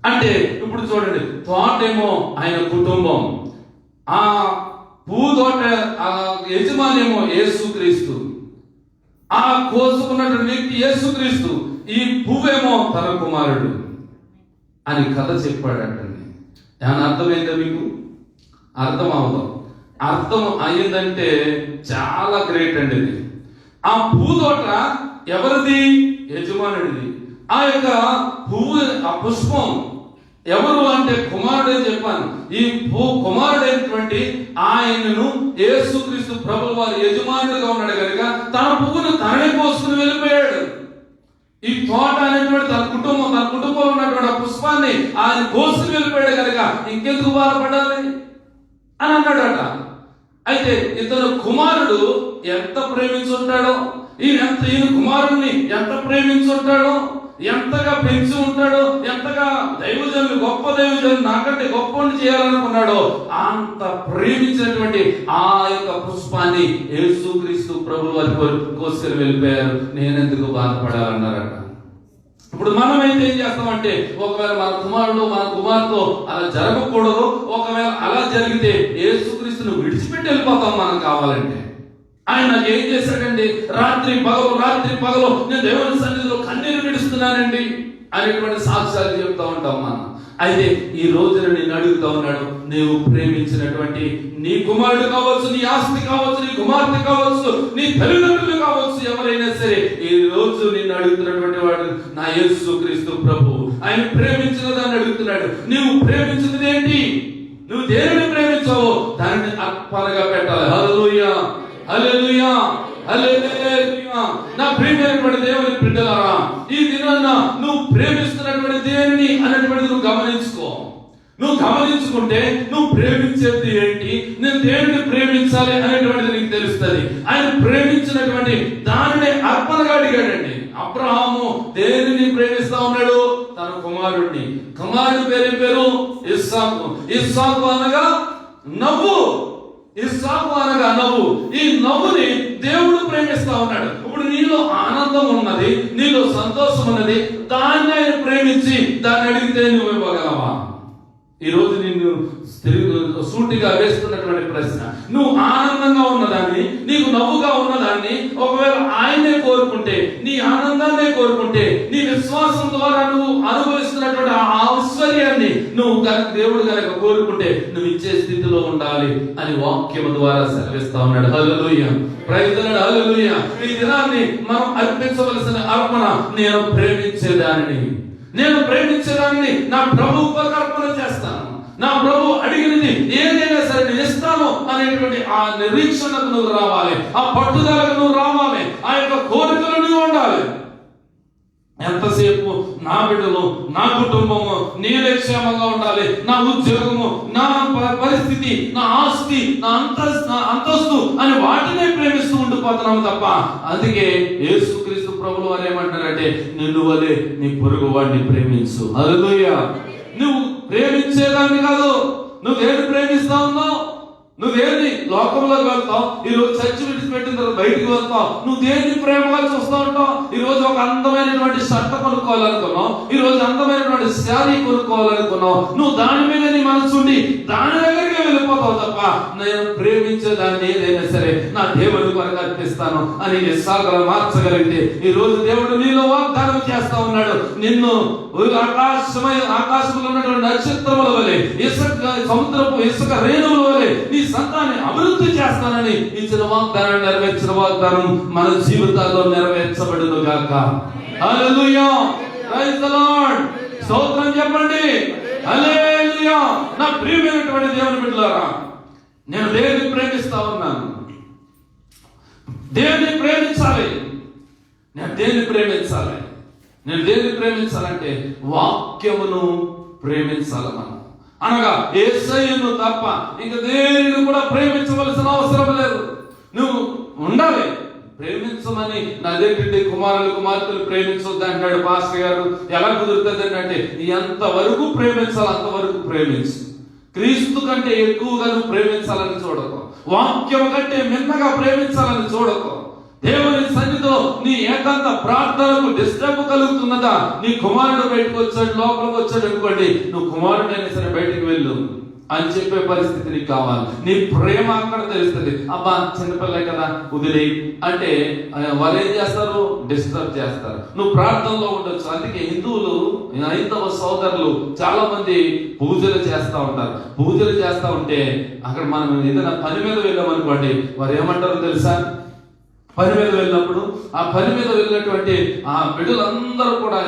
అంటే ఇప్పుడు చూడండి, తోటేమో ఆయన కుటుంబం, ఆ పూదోట ఆ యజమాని ఏమో యేసుక్రీస్తు, ఆ కోసుకున్నటువంటి వ్యక్తి యేసుక్రీస్తు, ఈ పువ్వేమో తన కుమారుడు అని కథ చెప్పాడంటండి. ఏమన్నా అర్థమైందా మీకు? అర్థం అవుతాం. అర్థం అయ్యిందంటే చాలా గ్రేట్ అండి ఇది. ఆ పూదోట ఎవరిది? యజమానుడిది. ఆ యొక్క పువ్వు, ఆ పుష్పం ఎవరు అంటే కుమారుడు అని చెప్పాను. ఈ కుమారుడైనటువంటి ఆయనను యేసుక్రీస్తు ప్రభువు వారి యజమానుడిగా ఉన్నాడు కనుక తన పువ్వును తననే కోసుకుని వెళ్ళిపోయాడు. ఈ తోట అనేటువంటి తన కుటుంబంలో ఉన్నటువంటి ఆ పుష్పాన్ని ఆయన కోసుకుని వెళ్ళిపోయాడు కనుక ఇంకెందుకు బాధపడాలి అని అన్నాడట. అయితే ఇతను కుమారుడు ఎంత ప్రేమించుంటాడో, ఈయన కుమారుడిని ఎంత ప్రేమించుంటాడో, ఎంతగా పెంచి ఉంటాడో, ఎంతగా దైవజనులు, గొప్ప దైవజనులు నాకంటే గొప్పని చేయాలనుకున్నాడో అంత ప్రేమించినటువంటి ఆ యొక్క పుష్పాన్ని యేసుక్రీస్తు ప్రభువు వారి కోసుకొని వెళ్ళిపోయారు. నేనెందుకు బాధపడాలన్నారట. ఇప్పుడు మనం అయితే ఏం చేస్తామంటే, ఒకవేళ మన కుమారుడు మన కుమార్తె అలా జరగకూడదు, ఒకవేళ అలా జరిగితే యేసుక్రీస్తును విడిచిపెట్టి వెళ్ళిపోతాం మనం కావాలంటే. ఆయన నాకు ఏం చేశాడండి, రాత్రి పగలు నేను దేవుని సన్నిధిలో కన్నీరు విడుస్తున్నానండి అనేటువంటి సాక్ష్యాలు చెప్తా ఉంటాం మనం. అయితే ఈ రోజున నేను అడుగుతా ఉన్నాడు, నీవు ప్రేమించినటువంటి నీ కుమారుడు కావచ్చు, నీ ఆస్తి కావచ్చు, నీ కుమార్తె కావచ్చు, నీ తల్లిదండ్రులు కావచ్చు, ఎవరైనా సరే ఈ రోజు నిన్ను అడుగుతున్నటువంటి వాడు నా యేసుక్రీస్తు ప్రభువు. ఆయన ప్రేమించిన దాన్ని అడుగుతున్నాడు. నీవు ప్రేమించినది ఏంటి? నువ్వు దేనిని ప్రేమించావో దానిని అర్పణగా పెట్టాలి. హల్లెలూయా, హల్లెలూయా, హల్లెలూయా. నా ప్రియమైనటువంటి దేవుని బిడ్డలారా, ఈ దినాన నువ్వు ప్రేమిస్తున్నటువంటి దేనిని అనేటువంటిది నువ్వు గమనించుకో. నువ్వు గమనించుకుంటే నువ్వు ప్రేమించేది ఏంటి, నేను దేనిని ప్రేమించాలి అనేటువంటిది నీకు తెలుస్తుంది. ఆయన ప్రేమించినటువంటి దానిని అర్పణగా అడిగాడండి. అబ్రహాము దేనిని ప్రేమిస్తా ఉన్నాడు? తన కుమారుడిని. కుమారుడి పేరు ఇస్సాకు. ఇస్సాకు అనగా నవ్వు. ఇస్సాకు అనగా నవ్వు. ఈ నవ్వుని దేవుడు ప్రేమిస్తా ఉన్నాడు. ఇప్పుడు నీలో ఆనందం ఉన్నది, నీలో సంతోషం ఉన్నది, దాన్ని ఆయన ప్రేమించి దాన్ని అడిగితే నువ్వు ఇవ్వగలవా? ఈ రోజు నిన్ను సూటిగా వేస్తున్నటువంటి ప్రశ్న, నువ్వు ఆనందంగా ఉన్నదాన్ని, నీకు నవ్వుగా ఉన్నదాన్ని ఒకవేళ ఆయనే కోరుకుంటే, నీ ఆనందాన్నే కోరుకుంటే, నీ విశ్వాసం ద్వారా నువ్వు అనుభవిస్తున్నటువంటి ఆ ఐశ్వర్యాన్ని నువ్వు దేవుడు కనుక కోరుకుంటే నువ్వు ఇచ్చే స్థితిలో ఉండాలి అని వాక్యం ద్వారా సెలవిస్తా ఉన్నాడు. హల్లెలూయా, ప్రైజ్ ది లార్డ్, హల్లెలూయా. ఈ దినాన్ని మనం అర్పించవలసిన అర్పణ, నేను ప్రేమించేదాన్ని నా ప్రభువుకు అర్పణ చేస్తాను. నా ప్రభు అడిగినది ఏదైనా సరే నేను ఇస్తాను అనేటువంటి ఆ నిరీక్షణకు నువ్వు రావాలి, ఆ పట్టుదలకు నువ్వు రావాలి, ఆ యొక్క కోరికలు నువ్వు ఉండాలి. ఎంతసేపు నా బిడ్డలు, నా కుటుంబము నీవే క్షేమంగా ఉండాలి, నా ఉద్యోగము, నా పరిస్థితి, నా ఆస్తి, నా అంతస్తు అని వాటినే ప్రేమిస్తూ ఉండిపోతున్నాము తప్ప. అందుకే యేసుక్రీస్తు ప్రభువు వారు ఏమంటారంటే, నిన్ను వలె నీ పొరుగు వాడిని ప్రేమించు. హల్లెలూయా. నువ్వు ప్రేమించేదాన్ని కాదు, నువ్వు ఏది ప్రేమిస్తా ఉన్నావు, నువ్వేది లోకంలోకి వెళ్తావు, ఈ రోజు చర్చి విడిచిపెట్టిన తర్వాత బయటికి వెళ్తావు, నువ్వు దేన్ని ప్రేమగా చూస్తూ ఉంటావు. ఈ రోజు ఒక అందమైనటువంటి షర్ట్ కొనుక్కోవాలనుకున్నావు, ఈ రోజు అందమైనటువంటి శారీ కొనుక్కోవాలనుకున్నావు, నువ్వు దాని మీద నీ మనసుండి దాని దగ్గరికి వెళ్ళిపోతావు తప్ప, నేను ప్రేమించేదాన్ని ఏదైనా సరే నా దేవుని కొరకు అర్పిస్తాను అని ఇస్సాకును మార్చగలిగితే, ఈ రోజు దేవుడు నీలో వాగ్దానం చేస్తా ఉన్నాడు. నిన్ను ఆకాశంలో ఉన్నటువంటి నక్షత్రముల వలె, సముద్రపు ఇసుక రేణువుల వలె నీ సంతానాన్ని అభివృద్ధి చేస్తానని ఇచ్చిన వాగ్దానం, నెరవేర్చిన వాగ్దానం మన జీవితాల్లో నెరవేర్చబడును గాక. హల్లెలూయా, ప్రైజ్ ది లార్డ్. స్తోత్రం చెప్పండి. హల్లెలూయా. నా ప్రియమైనటువంటి దేవుని బిడ్డలారా, నేను దేన్ని ప్రేమిస్తా ఉన్నాను, దేన్ని ప్రేమించాలి, నేను దేన్ని ప్రేమించాలంటే వాక్యమును ప్రేమించాలి. మనం అనగా యేసయ్యను తప్ప ఇంక దేనిని కూడా ప్రేమించవలసిన అవసరం లేదు. నువ్వు ఉండాలి, ప్రేమించమని అదేంటంటే కుమారులు కుమార్తెలు ప్రేమించొద్దు అంటాడు పాస్టర్ గారు. ఎలా కుదురుతుంది అంటే ఎంతవరకు ప్రేమించాలి అంతవరకు ప్రేమించు. క్రీస్తు కంటే ఎక్కువగా నువ్వు ప్రేమించాలని చూడకు. వాక్యం కంటే మిన్నగా ప్రేమించాలని చూడకు. దేవుని సన్నిధిలో నీ ఏకాంత ప్రార్థనకు డిస్టర్బ్ కలుగుతున్నదా? నీ కుమారుడు బయటకు వచ్చాడు, లోపలికి వచ్చాడు అనుకోండి, నువ్వు కుమారుడైనా సరే బయటికి వెళ్ళు అని చెప్పే పరిస్థితి నీకు కావాలి. నీ ప్రేమ అక్కడ తెలుస్తుంది. అబ్బా చిన్నపిల్లే కదా వదిలే అంటే వాళ్ళు ఏం చేస్తారు? డిస్టర్బ్ చేస్తారు. నువ్వు ప్రార్థనలో ఉండొచ్చు. అందుకే హిందువులు, హైందవ సోదరులు చాలా మంది పూజలు చేస్తూ ఉంటారు. పూజలు చేస్తూ ఉంటే అక్కడ మనం ఏదైనా పని మీద వెళ్ళామనుకోండి, వారు ఏమంటారో తెలుసా? పని మీద వెళ్ళినప్పుడు ఆ పని మీద వెళ్ళినటువంటి ఆ బిడ్డలందరూ కూడా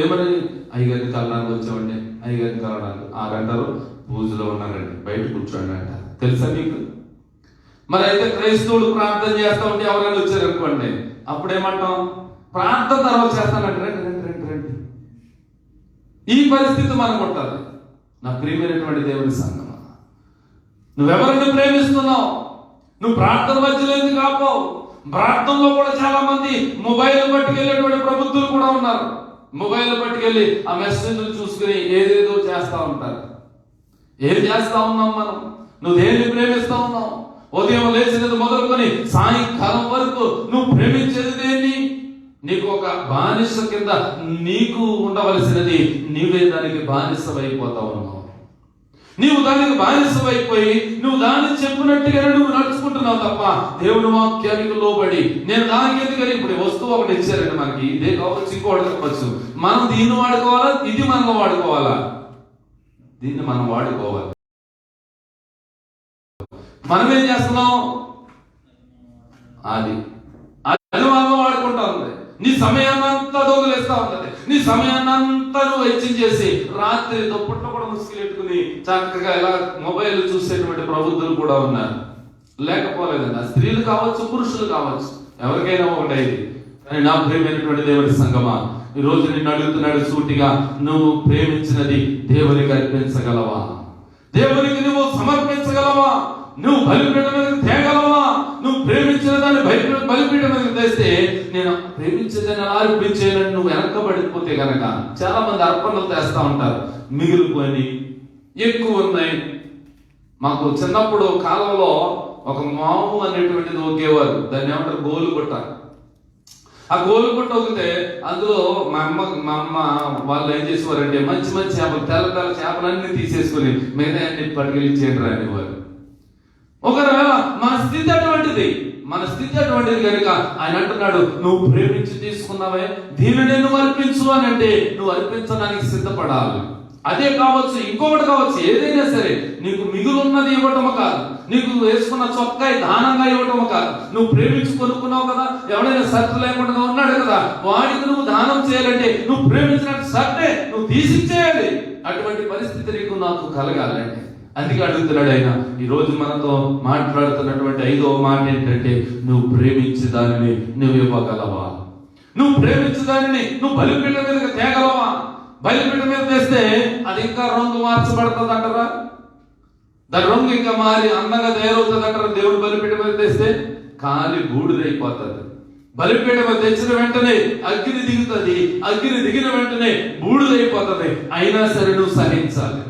ఏమని, అయ్యగారిని కలడానికి వచ్చామండి, అయ్యగారిని కలవడానికి 6 గంటలు పూజలో ఉన్నారండి, బయట కూర్చోండి అంటారు. తెలుసా మీకు? మరి అయితే క్రైస్తవుడు ప్రార్థన చేస్తా ఉంటే ఎవరైనా వచ్చారు అనుకోండి, అప్పుడు ఏమంటాం? ప్రార్థన తర్వాత చేస్తానంటే రండి రండి రండి రండి. ఈ పరిస్థితి మనకు ఉంటుంది. నా ప్రియమైనటువంటి దేవుని సంగమా, నువ్వెవరిని ప్రేమిస్తున్నావు? నువ్వు ప్రార్థన మధ్యలో ఎందుకు ఆపవు? ప్రార్థనలో కూడా చాలా మంది మొబైల్ పట్టుకెళ్ళేటువంటి ప్రబుద్ధులు కూడా ఉన్నారు. మొబైల్ పట్టుకెళ్ళి ఆ మెసేజ్లు చూసుకుని ఏదేదో చేస్తా ఉంటారు. ఏం చేస్తా ఉన్నాం మనం? నువ్వు దేన్ని ప్రేమిస్తా ఉన్నావు? ఉదయం లేచినది మొదలుకొని సాయంకాలం వరకు నువ్వు ప్రేమించేది దేన్ని? నీకు ఒక బానిస కింద నీకు ఉండవలసినది నీవే దానికి బానిసమైపోతా ఉన్నావు. నీవు దానికి బానిసమైపోయి నువ్వు దాన్ని చెప్పినట్టుగా నువ్వు నడుచుకుంటున్నావు తప్ప దేవుని వాక్యానికి లోబడి నేను దానికి ఎందుకని. ఇప్పుడు వస్తువు ఒకటి ఇచ్చారండి మనకి, ఇదే కావచ్చు ఇంకోటి కావచ్చు, మనం దీన్ని వాడుకోవాలా, ఇది మనం వాడుకోవాలా? దీన్ని మనం వాడుకోవాలి. మనం ఏం చేస్తున్నాం? అది మనం వాడుకుంటా ఉంది. నీ సమయాన్నంతా దొంగలేస్తా ఉంటది. నీ సమయాన్నంతా నువ్వు వెచ్చించేసి రాత్రి దుప్పట్లో కూడా ముసుగులెట్టుకుని చక్కగా ఇలా మొబైల్ చూసేటువంటి ప్రబుద్ధులు కూడా ఉన్నారు. లేకపోలేదన్న స్త్రీలు కావచ్చు, పురుషులు కావచ్చు, ఎవరికైనా ఒకటైంది. కానీ నా ప్రేమైనటువంటి దేవుని సంగమా, ఈ రోజు నిన్ను అడుగుతున్నాడు సూటిగా, నువ్వు ప్రేమించినది దేవునికి అర్పించగలవా? దేవునికి నువ్వు సమర్పించగలవా? నువ్వు బలిపీఠం మీద తేగలవా? నువ్వు ప్రేమించిన దాన్ని బలిపీఠం మీద తెస్తే నేను ప్రేమించేదాన్ని అలా అర్పించేయాలని నువ్వు వెనకబడిపోతే గనక చాలా మంది అర్పణలు తెస్తా ఉంటారు, మిగిలిపోయి ఎక్కువ ఉన్నాయి. మాకు చిన్నప్పుడు కాలంలో ఒక మాము అనేటువంటిది ఒకేవారు, దాన్ని ఏమంటారు? గోలుగుట్ట. ఆ గోలుగుట్ట ఒకితే అందులో మా అమ్మ వాళ్ళు ఏం చేసేవారంటే మంచి మంచి చేపలు, తెల్ల తెల్ల చేపలన్నీ తీసేసుకుని మిగతా అన్ని పట్టుకెళ్ళి అనేవారు. ఒకవేళ మన స్థితి అటువంటిది కనుక ఆయన అంటున్నాడు, నువ్వు ప్రేమించి తీసుకున్నావే దీనిని నువ్వు అర్పించు అని అంటే నువ్వు అర్పించడానికి సిద్ధపడాలి. అదే కావచ్చు, ఇంకొకటి కావచ్చు, ఏదైనా సరే నీకు మిగులున్నది ఇవ్వటము కాదు, నీకు వేసుకున్న చొక్కాయి దానంగా ఇవ్వటము కాదు. నువ్వు ప్రేమించి కొనుక్కున్నావు కదా, ఎవడైనా షర్ట్ లేకుండా ఉన్నాడు కదా, వాడికి నువ్వు దానం చేయాలంటే నువ్వు ప్రేమించిన షర్టే నువ్వు తీసిచ్చేయాలి. అటువంటి పరిస్థితి నీకు నాకు కలగాలంటే అందుకే అడుగుతున్నాడు ఆయన. ఈ రోజు మనతో మాట్లాడుతున్నటువంటి 5వ మాట ఏంటంటే, నువ్వు ప్రేమించే దానిని నువ్వు ఇవ్వగలవా? నువ్వు ప్రేమించే దానిని నువ్వు బలిపీఠం మీద తేగలవా? బలిపీఠం మీద తెస్తే అది ఇంకా రంగు మార్చబడుతుంది అంటారా? దాని రంగు ఇంకా మారి అందంగా తయారవుతుంది అంటారా? దేవుడు బలిపీఠం మీద తెస్తే కాలి బూడిదైపోతుంది. బలిపీఠం మీద తెచ్చిన వెంటనే అగ్ని దిగుతుంది, అగ్ని దిగిన వెంటనే బూడిదైపోతుంది. అయినా సరే నువ్వు సహించాలి.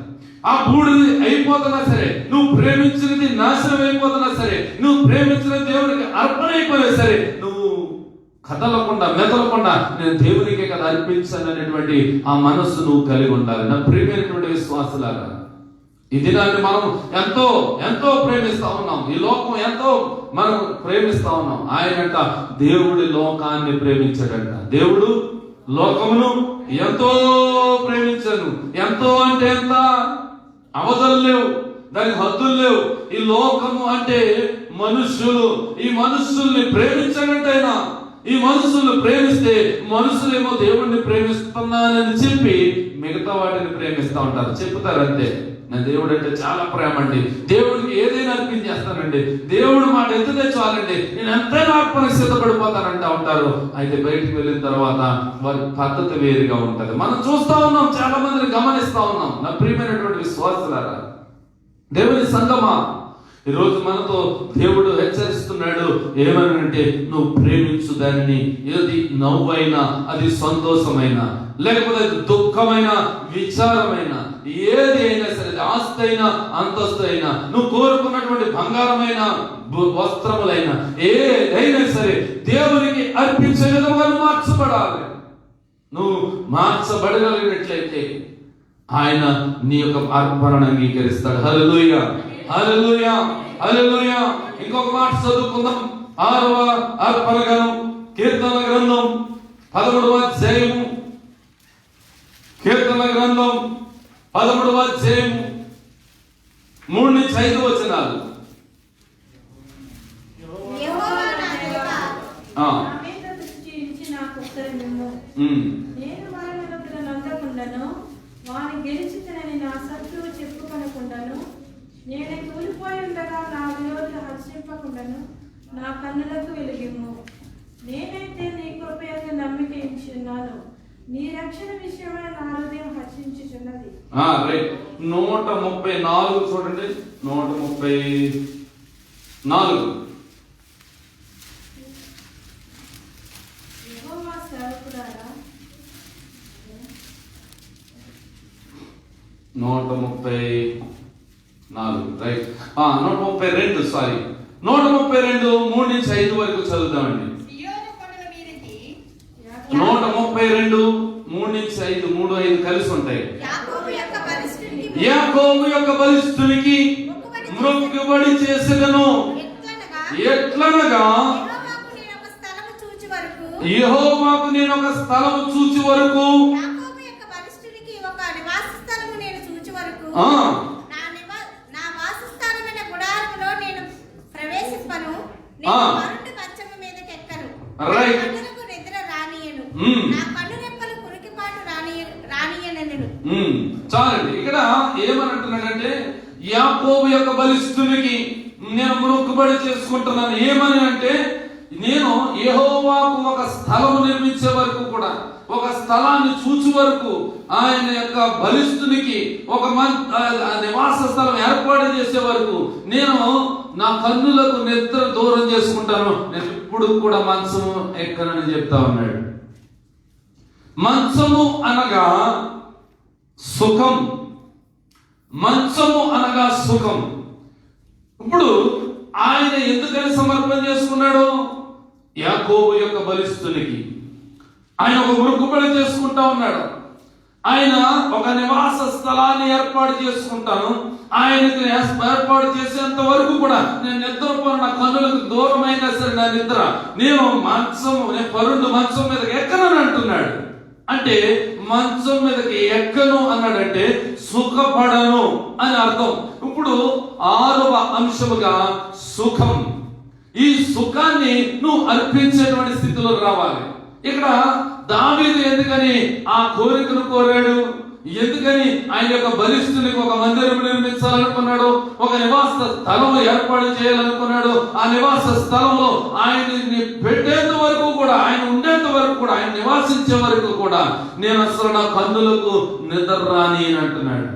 ఆ బూడిది అయిపోతున్నా సరే, నువ్వు ప్రేమించినది నాశనం అయిపోతున్నా సరే, నువ్వు ప్రేమించిన దేవునికి అర్పణ అయిపోయినా సరే, నువ్వు కదలకుండా మెదలకుండా నేను దేవునికే కదా అర్పించాను అనేటువంటి ఆ మనస్సు నువ్వు కలిగి ఉండాలి. నా ప్రియమైనటువంటి విశ్వాసులారా, ఈ దినాన్ని మనం ఎంతో ఎంతో ప్రేమిస్తా ఉన్నాం. ఈ లోకం ఎంతో మనం ప్రేమిస్తా ఉన్నాం. ఆయనంట దేవుడి లోకాన్ని ప్రేమించాడంట. దేవుడు లోకమును ఎంతో ప్రేమించాను. ఎంతో అంటే ఎంత? అవధులు లేవు, దానికి హద్దులు లేవు. ఈ లోకము అంటే మనుష్యులు. ఈ మనుష్యుల్ని ప్రేమించాడంటైనా, ఈ మనుషుల్ని ప్రేమిస్తే మనుషులేమో దేవుణ్ణి ప్రేమిస్తున్నానని చెప్పి మిగతా వాటిని ప్రేమిస్తా ఉంటారు. చెప్తారు అంతే, నా దేవుడు అంటే చాలా ప్రేమ అండి, దేవుడికి ఏదైనా అర్పించేస్తానండి, దేవుడు మాట ఎత్తుతే చాలండి, నేను ఎంతైనా అర్పణకు సిద్ధపడిపోతానంటా ఉంటారు. అయితే బయటికి వెళ్ళిన తర్వాత వారి పద్ధతి వేరుగా ఉంటది. మనం చూస్తా ఉన్నాం, చాలా మందిని గమనిస్తా ఉన్నాం. నా ప్రియమైనటువంటి విశ్వాసులారా, దేవుని సంగమా, ఈరోజు మనతో దేవుడు హెచ్చరిస్తున్నాడు ఏమనంటే, నువ్వు ప్రేమించు దానిని. ఏది నవ్వైనా, అది సంతోషమైన, లేకపోతే అది దుఃఖమైన, విచారమైన, ఏది అయినా సరే, ఆస్తి అయినా, అంతస్తు అయినా, నువ్వు కోరుకున్నటువంటి బంగారమైన, వస్త్రములైన, ఏదైనా సరే దేవునికి అర్పించే విధంగా మార్చబడాలి. నువ్వు మార్చబడగలిగినట్లయితే ఆయన నీ యొక్క అర్పణను అంగీకరిస్తాడు. హల్లెలూయా, హల్లెలూయా, హల్లెలూయా. ఇంకొక మాట చదువుకుందాం. 6వ అర్పణ గ్రంథం, కీర్తన గ్రంథం 13వ అధ్యాయము, కీర్తన గ్రంథం 13వ అధ్యాయము 3-5 వచనాలు. నేను వారిని నందకుండను, వారిని గెలిచితనని నా శత్రువు చెప్పుకొనకుండాను, నేనే కూలిపోయి ఉండగా నా విరోధులు హర్షింపకుండాను నా కన్నులకు వెలిగిమ్ము. నేనైతే నీ కృపయందు నమ్మిక ఉంచున్నాను, నీ రక్షణ విషయమై నా హృదయం హర్షించుచున్నది. 134 చూడండి, 134. యెహోవా సేవకులారా, 134 రైట్. 132 సారీ, 132 3-5 వరకు చదువుతామండి. సియోను కొండల మీదికి 132 3-5, 3-5 కలిసి ఉంటాయి. యాకోబు యొక్క బలిష్ఠునికి మొక్కుబడి చేసెదను, ఎట్లనగా యెహోవాకు నేను ఒక స్థలము చూచి వరకు, యాకోబు యొక్క బలిష్ఠునికి ఒక నివాస స్థలము నేను చూచి వరకు, నా వాసస్థానమైన గుడారములో నేను ప్రవేశింపను, నేను వరుడి మంచము మీదకి ఎక్కను, రైట్. కన్నులకు నిద్ర రానియను, నా కన్ను రెప్పలు కురికిపాటు రానియనెను. చాలండి. ఇక్కడ ఏమనంటున్నాడంటే, యాకోబు యొక్క బలిష్ఠునికి నేను మొక్కుబడి చేసుకుంటున్నాను. ఏమని అంటే, నేను యెహోవాకు ఒక స్థలము నిర్మించే వరకు కూడా, ఒక స్థలాన్ని చూచే వరకు, ఆయన యొక్క బలిష్ఠునికి ఒక నివాస స్థలం ఏర్పాటు చేసే వరకు నేను నా కన్నులకు నిద్ర దూరం చేసుకుంటాను, నేను ఇప్పుడు కూడా మంచము ఎక్కనని చెప్తా ఉన్నాడు. మంచము అనగా సుఖం, మంచము అనగా సుఖం. ఇప్పుడు ఆయన ఎందుకని సమర్పణ చేసుకున్నాడు? యాకోబు యొక్క బలిష్ఠునికి ఆయన ఒక మొక్కుబడి చేసుకుంటా ఉన్నాడు. ఆయన ఒక నివాస స్థలాన్ని ఏర్పాటు చేసుకుంటాను, ఆయనకి ఏర్పాటు చేసేంత వరకు కూడా నేను నిద్రపోను, నా కన్నులకు దూరమైనా సరే నా నిద్ర, నేను పరుండు మంచం మీద ఎక్కనని అంటున్నాడు. అంటే మంచం మీదకి ఎక్కను అన్నాడంటే సుఖపడను అని అర్థం. ఇప్పుడు 6వ అంశముగా సుఖం. ఈ సుఖాన్ని నువ్వు అర్పించేటువంటి స్థితిలో రావాలి. ఇక్కడ దావీదు ఎందుకని ఆ కోరికను కోరాడు? ఎందుకని ఆయన యొక్క బలిష్ఠునికి ఒక మందిరం నిర్మించాలనుకున్నాడు, ఒక నివాస స్థలం ఏర్పాటు చేయాలనుకున్నాడు. ఆ నివాస స్థలంలో ఆయన్ని పెట్టేంత వరకు కూడా, ఆయన ఉండేంత వరకు కూడా, ఆయన నివాసించే వరకు కూడా నేను అసలు నా కన్నులకు నిద్ర రాని అని అంటున్నాడు.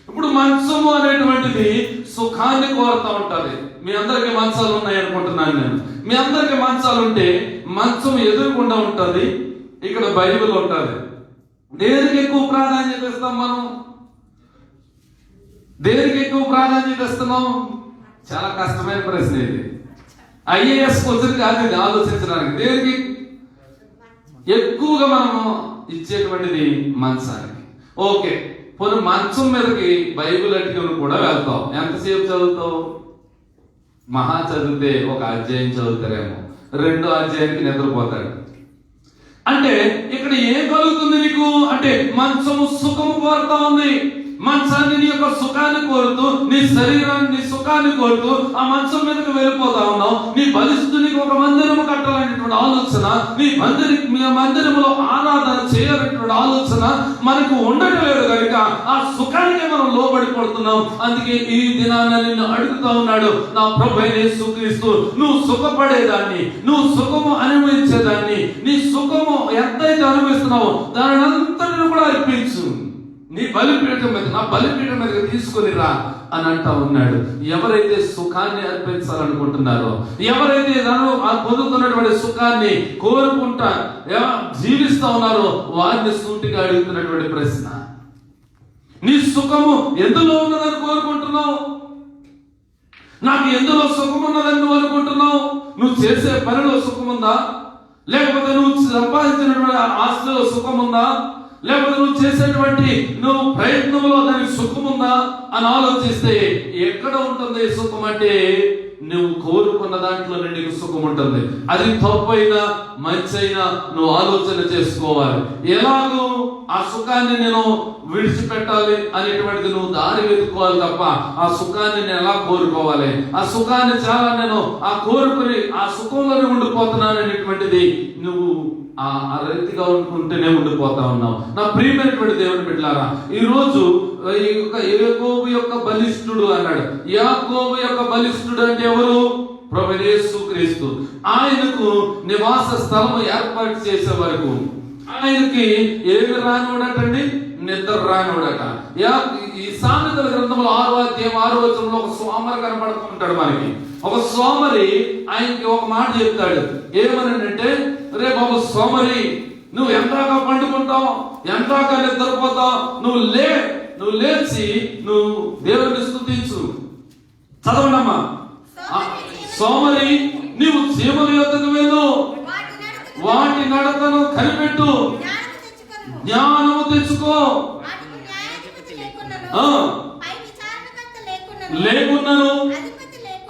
ఇప్పుడు మంచము అనేటువంటిది సుఖాన్ని కోరుతా ఉంటది. మీ అందరికి మంచాలు ఉన్నాయి అనుకుంటున్నాను నేను. మీ అందరికి మంచాలు ఉంటే మంచం ఎదురుకుండా ఉంటది, ఇక్కడ బైబిల్ ఉంటది. దేనికి ఎక్కువ ప్రాధాన్యత ఇస్తాం మనం? దేనికి ఎక్కువ ప్రాధాన్యత ఇస్తున్నాం? చాలా కష్టమైన ప్రశ్న ఇది. ఐఏఎస్ క్వశ్చన్ కాదు ఇది ఆలోచించడానికి. దేనికి ఎక్కువగా మనము ఇచ్చేటువంటిది? మంచానికి. ఓకే, పోనీ మంచం మీదకి బైబిల్ అట్టుకుని కూడా వెళ్తాం. ఎంతసేపు చదువుతావు? మహా చదివితే ఒక అధ్యాయం చదువుతారేమో, 2వ అధ్యాయానికి నిద్రపోతాడు. అంటే ఇక్కడ ఏం కలుగుతుంది నీకు అంటే, మంచము సుఖము కోరుతా ఉంది. మంచాన్ని నీ యొక్క సుఖాన్ని కోరుతూ, నీ శరీరాన్ని నీ సుఖాన్ని కోరుతూ ఆ మంచం మీదకి వెళ్ళిపోతా ఉన్నావు. నీ బలిష్ఠునికి ఒక మందిరము కట్టాలనేటువంటి ఆలోచన, మీ మందిరములో ఆరాధన చేయాలనేటువంటి ఆలోచన మనకు ఉండటం లేదు కనుక ఆ సుఖానికి మనం లోబడిపడుతున్నాం. అందుకే ఈ దినాన్ని నిన్ను అడుగుతా ఉన్నాడు నా ప్రభువైన యేసుక్రీస్తు, నువ్వు సుఖపడేదాన్ని, నువ్వు సుఖము అనుభవించేదాన్ని, నీ సుఖము ఎంతైతే అనుభవిస్తున్నావో దాని అంతటిని కూడా అర్పించు. నీ బలిపీఠం మీద, నా బలిపీఠం మీద తీసుకొని రా అని అంటా ఉన్నాడు. ఎవరైతే సుఖాన్ని అర్పించాలనుకుంటున్నారో, ఎవరైతే పొందుతున్నటువంటి సుఖాన్ని కోరుకుంటా జీవిస్తా ఉన్నారో వారిని సూటిగా అడుగుతున్నటువంటి ప్రశ్న, నీ సుఖము ఎందులో ఉన్నదని కోరుకుంటున్నావు? నాకు ఎందులో సుఖం ఉన్నదని నువ్వు అనుకుంటున్నావు? నువ్వు చేసే పనిలో సుఖం ఉందా? లేకపోతే నువ్వు సంపాదించినటువంటి ఆస్తిలో సుఖం ఉందా? లేకపోతే నువ్వు చేసేటువంటి నువ్వు ప్రయత్నంలో దానికి సుఖం ఉందా అని ఆలోచిస్తే ఎక్కడ ఉంటుంది సుఖం? అంటే నువ్వు కోరుకున్న దాంట్లోనే నీకు సుఖం ఉంటుంది. అది తప్పైనా మంచైనా నువ్వు ఆలోచన చేసుకోవాలి. ఎలాగో ఆ సుఖాన్ని నేను విడిచిపెట్టాలి అనేటువంటిది నువ్వు దారి వెతుక్కోవాలి తప్ప ఆ సుఖాన్ని నేను ఎలా కోరుకోవాలి, ఆ సుఖాన్ని చాలా నేను ఆ కోరుకుని ఆ సుఖంలోనే ఉండిపోతున్నాను అనేటువంటిది నువ్వు ఆ రీతిగా ఉంటేనే ఉండిపోతా ఉన్నావు. నా ప్రియమైనటువంటి దేవుని బిడ్డలారా, ఈ రోజు యాకోబు యొక్క బలిష్ఠుడు అన్నాడు. యాకోబు యొక్క బలిష్ఠుడు అంటే ఎవరు? ప్రభువైన యేసుక్రీస్తు. ఆయనకు నివాస స్థలం ఏర్పాటు చేసే వరకు ఆయనకి ఏమి రానివాడటండి? నిద్ర రానివాడట. ఈ సామెతల గ్రంథంలో 6వ అధ్యాయం 6వ వచనంలో ఒక సోమరి కనబడుతుంటాడు మనకి. ఒక సోమరి ఆయనకి ఒక మాట చెప్తాడు. ఏమనంటే, రే బాబు సోమరి, నువ్వు ఎంతగా పండుకుంటావు, ఎంతగా నిద్రపోతావు, నువ్వు లేచి నువ్వు దేవుని స్తుతించు. చదవండమ్మా. సోమరి, నీవు చీమల యొద్దకు వెళ్ళు, వాటి నడతను కనిపెట్టు, జ్ఞానము తెచ్చుకో, లేకున్నను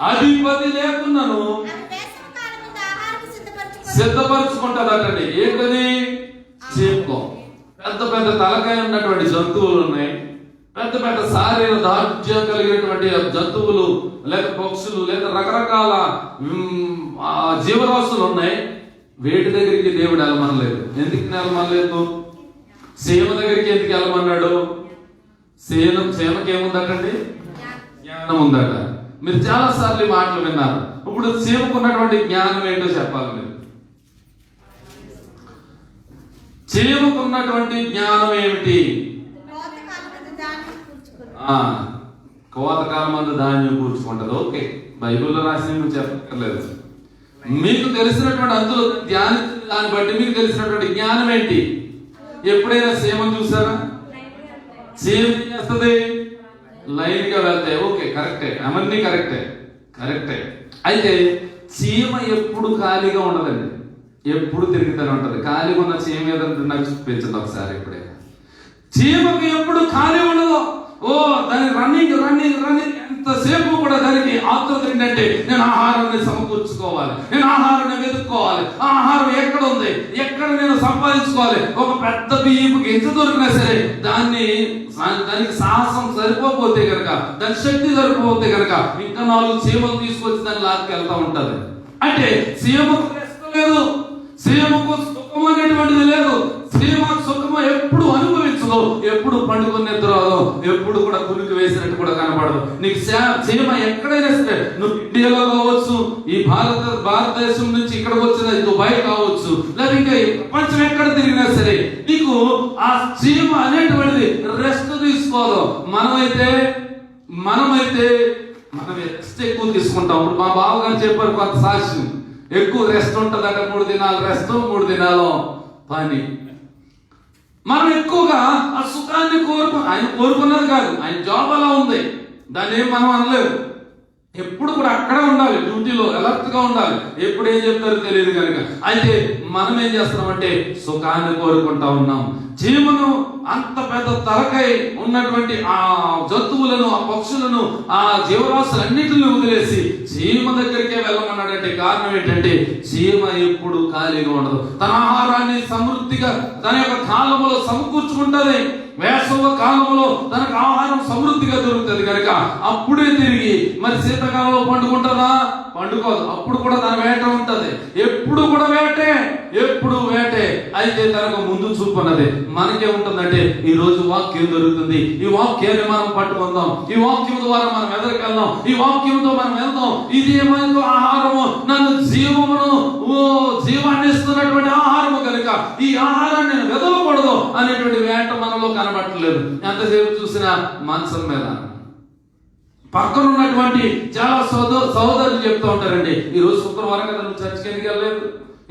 అధిపతి లేకున్నను సిద్ధపరచుకుంటాడటండి. ఏంటది? చీమకో. పెద్ద పెద్ద తలకాయ ఉన్నటువంటి జంతువులు ఉన్నాయి, పెద్ద పెద్ద శారీర దార్ఢ్యం కలిగినటువంటి జంతువులు లేక పక్షులు లేక రకరకాల జీవరాశులు ఉన్నాయి. వేటి దగ్గరికి దేవుడు వెళ్ళమనలేదు. ఎందుకు వెళ్ళమనలేదు? సీమ దగ్గరికి ఎందుకు వెళ్ళమన్నాడు? సీమకి ఏముందటండి? జ్ఞానం ఉందట. మీరు చాలా సార్లు మాటలు విన్నారు. ఇప్పుడు చీమకున్నటువంటి జ్ఞానం ఏంటో చెప్పాలి మీరు. చీమకున్నటువంటి జ్ఞానం ఏమిటి? కోతకాలం మందు ధాన్యం కూర్చుకుంటది. ఓకే, బైబిల్లో రాసి నువ్వు చెప్పక్కర్లేదు. మీకు తెలిసినటువంటి అందులో ధ్యానించిన దాన్ని బట్టి మీకు తెలిసినటువంటి జ్ఞానం ఏంటి? ఎప్పుడైనా సీమను చూసారా? సీమ ఏం చేస్తుంది? లైన్ గా వెళ్తాయి. ఓకే, కరెక్టే, అవన్నీ కరెక్టే. అయితే చీమ ఎప్పుడు ఖాళీగా ఉండదండి, ఎప్పుడు తిరుగుతూనే ఉంటది. ఖాళీగా ఉన్న చీమ ఏదంటే నాకు చూపించదు ఒకసారి. ఎప్పుడైనా చీమకి ఎప్పుడు ఖాళీ ఉండదు. దాని రన్నింగ్ ఎంతసేపు కూడా దానికి ఆతృత ఏంటంటే, నేను ఆహారాన్ని సమకూర్చుకోవాలి, నేను ఆహారాన్ని వెతుక్కోవాలి, ఆ ఆహారం ఎక్కడ ఉంది, ఎక్కడ నేను సంపాదించుకోవాలి. ఒక పెద్ద బియ్యపు గింజ దొరికినా సరే దానికి సాహసం సరిపోతే కనుక, దాని శక్తి సరిపోతే కనుక ఇంకా 4 చీమలు తీసుకొచ్చి దాన్ని లాక్కెళ్తా ఉంటది. అంటే చీమకు రెస్ట్ లేదు, చీమకు సుఖం అనేటువంటిది లేదు. చీమ సుఖము ఎప్పుడు అనుభవించదు, ఎప్పుడు పండుకొని నిద్రదో, ఎప్పుడు కూడా కులికి వేసినట్టు కూడా కనపడదు. నీకు చీమ ఎక్కడైనా సరే, నువ్వు ఇండియాలో కావచ్చు, ఈ భారతదేశం నుంచి ఇక్కడికి వచ్చిన దుబాయ్ కావచ్చు, లేదా ఇంకా ప్రపంచం ఎక్కడ తిరిగినా సరే నీకు ఆ చీమ అనేటువంటిది రెస్ట్ తీసుకోదు. మనమైతే మనం రెస్ట్ ఎక్కువ తీసుకుంటాం. ఇప్పుడు మా బావగారు చెప్పారు కొంత సాక్ష్యం, ఎక్కువ రెస్ట్ ఉంటుందట. 3 దినాలు రెస్ట్, 3 దినాలు పని. మనం ఎక్కువగా ఆ సుఖాన్ని ఆయన కోరుకున్నది కాదు, ఆయన జాబ్ అలా ఉంది, దాన్ని ఏం మనం అనలేదు. ఎప్పుడు కూడా అక్కడే ఉండాలి, డ్యూటీలో అలర్ట్ గా ఉండాలి. ఎప్పుడు ఏం చెప్తారో తెలియదు కనుక. అయితే మనం ఏం చేస్తున్నామంటే సుఖాన్ని కోరుకుంటా ఉన్నాం. చీమను అంత పెద్ద తలకై ఉన్నటువంటి ఆ జంతువులను, ఆ పక్షులను, ఆ జీవరాశులన్నిటిని వదిలేసి చీమ దగ్గరికే వెళ్ళమన్నాడంటే కారణం ఏంటంటే, చీమ ఎప్పుడు ఖాళీగా ఉండదు. తన ఆహారాన్ని సమృద్ధిగా తన యొక్క కాలంలో సమకూర్చుకుంటది. వేసవ కాలంలో తనకు ఆహారం సమృద్ధిగా దొరుకుతుంది కనుక అప్పుడే తిరిగి మరి శీతాకాలంలో పండుకుంటుందా? పండుకోదు. అప్పుడు కూడా తన వేట ఉంటది, ఎప్పుడు కూడా వేటే, ఎప్పుడు వేటే. అయితే తనకు ముందు చూపు అన్నది మనకే ఉంటుందంటే ఈ రోజు వాక్యం దొరుకుతుంది, ఈ వాక్యాన్ని మనం పట్టుకుందాం, ఈ వాక్యం ద్వారా మనం ఎదరికెళ్దాం, ఈ వాక్యంతో మనం వెళ్దాం. ఇది ఏమైందో ఆహారము, నన్ను జీవాన్ని ఇస్తున్నటువంటి ఆహారము కనుక ఈ ఆహారాన్ని నేను వెదలకూడదు అనేటువంటి వేట మనలో కనబట్టలేదు. ఎంతసేపు చూసినా మంచం మీద. పక్కన ఉన్నటువంటి చాలా సోదరులు చెప్తూ ఉంటారండి, ఈ రోజు శుక్రవారం కదా నువ్వు చర్చికి ఎందుకు వెళ్ళలేదు,